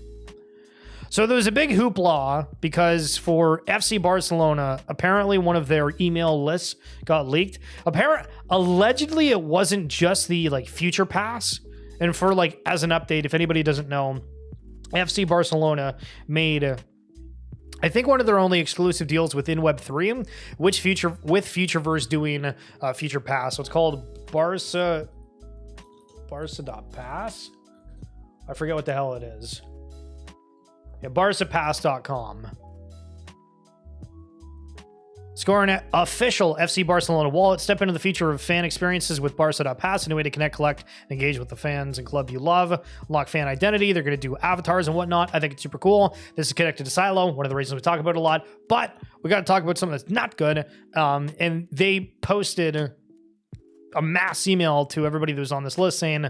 So there was a big hoopla because for FC Barcelona, apparently one of their email lists got leaked. Allegedly, it wasn't just the future pass. And for as an update, if anybody doesn't know, FC Barcelona made, I think, one of their only exclusive deals within Web3, with Futureverse doing Future Pass. So it's called Barca.pass. I forget what the hell it is. Yeah, BarcaPass.com. Scoring an official FC Barcelona wallet. Step into the future of fan experiences with Barca.pass, a new way to connect, collect, and engage with the fans and club you love. Unlock fan identity. They're going to do avatars and whatnot. I think it's super cool. This is connected to Silo, one of the reasons we talk about it a lot. But we got to talk about something that's not good. And they posted a mass email to everybody that was on this list saying,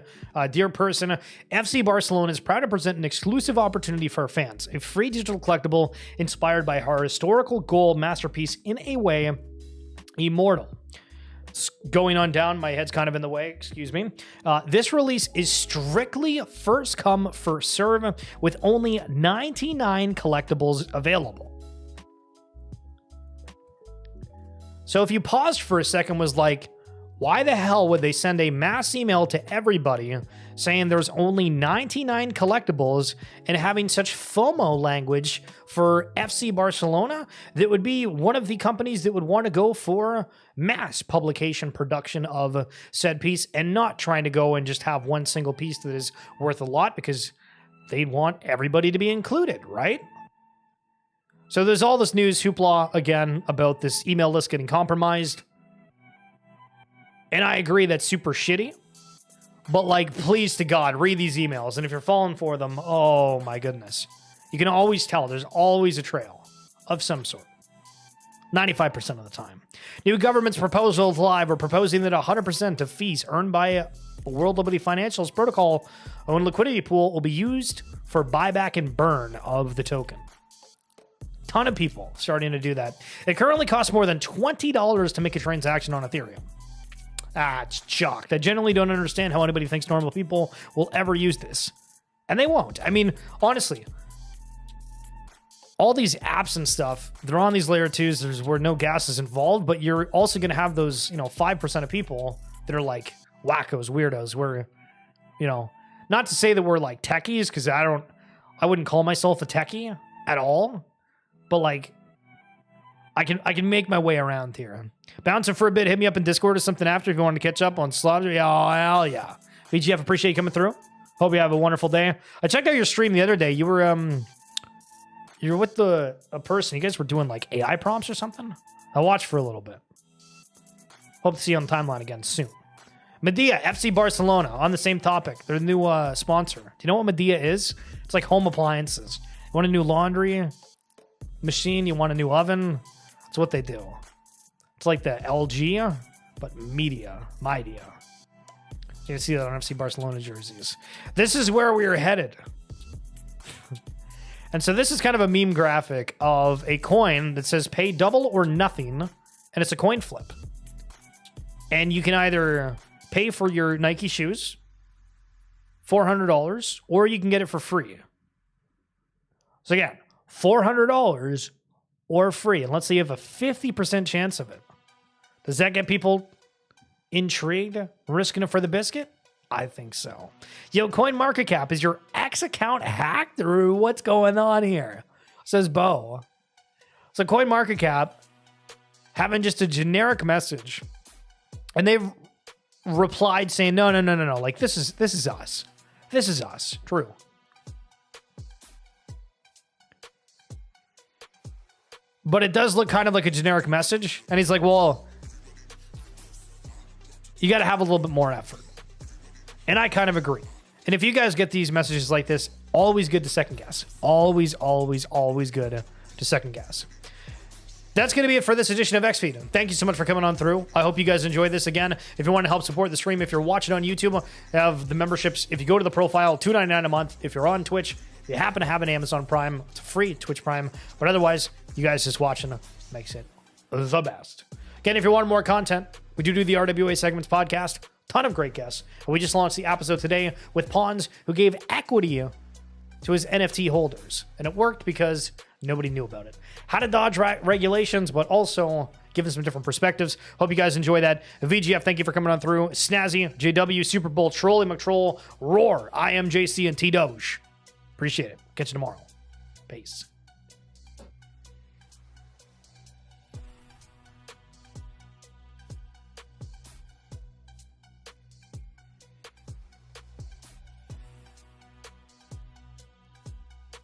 dear person, FC Barcelona is proud to present an exclusive opportunity for our fans, a free digital collectible inspired by our historical goal masterpiece in a way immortal. It's going on down, my head's kind of in the way, excuse me. This release is strictly first come, first serve, with only 99 collectibles available. So if you paused for a second, was like, why the hell would they send a mass email to everybody saying there's only 99 collectibles and having such FOMO language for FC Barcelona? That would be one of the companies that would want to go for mass publication production of said piece and not trying to go and just have one single piece that is worth a lot, because they'd want everybody to be included, right? So there's all this news hoopla again about this email list getting compromised. And I agree that's super shitty. But please to God, read these emails. And if you're falling for them, oh my goodness. You can always tell there's always a trail of some sort. 95% of the time. New government's proposals live are proposing that 100% of fees earned by World Liberty Financial's protocol owned liquidity pool will be used for buyback and burn of the token. Ton of people starting to do that. It currently costs more than $20 to make a transaction on Ethereum. It's shocked. I generally don't understand how anybody thinks normal people will ever use this. And they won't. I mean, honestly, all these apps and stuff, they're on these layer 2s where no gas is involved, but you're also going to have those, 5% of people that are wackos, weirdos, where, not to say that we're techies, because I wouldn't call myself a techie at all, but I can make my way around here. Bouncing for a bit, hit me up in Discord or something after if you want to catch up on Slaughter. Oh, hell yeah. VGF, appreciate you coming through. Hope you have a wonderful day. I checked out your stream the other day. You were with a person. You guys were doing AI prompts or something? I watched for a little bit. Hope to see you on the timeline again soon. Medea, FC Barcelona, on the same topic. They're the new sponsor. Do you know what Medea is? It's like home appliances. You want a new laundry machine? You want a new oven? That's what they do. It's like the LG, but Midea. You can see that on FC Barcelona jerseys. This is where we are headed. And so this is kind of a meme graphic of a coin that says pay double or nothing, and it's a coin flip. And you can either pay for your Nike shoes, $400, or you can get it for free. So again, $400 or free. And let's say you have a 50% chance of it. Does that get people intrigued, risking it for the biscuit? I think so. Yo, CoinMarketCap, is your X account hacked, or what's going on here? Says Bo. So CoinMarketCap having just a generic message, and they've replied saying, no. This is us. This is us. True. But it does look kind of like a generic message. And he's like, well, you got to have a little bit more effort. And I kind of agree. And if you guys get these messages like this, always good to second guess. Always good to second guess. That's going to be it for this edition of XFeed. Thank you so much for coming on through. I hope you guys enjoyed this. Again, if you want to help support the stream, if you're watching on YouTube, have the memberships. If you go to the profile, $2.99 a month. If you're on Twitch, if you happen to have an Amazon Prime, it's free Twitch Prime. But otherwise, you guys just watching makes it the best. Again, if you want more content, we do the RWA SegMints Podcast. Ton of great guests. And we just launched the episode today with Pawns, who gave equity to his NFT holders. And it worked because nobody knew about it. How to dodge regulations, but also giving some different perspectives. Hope you guys enjoy that. VGF, thank you for coming on through. Snazzy, JW, Super Bowl, Trolly McTroll, Roar, IMJC, and T Doge. Appreciate it. Catch you tomorrow. Peace.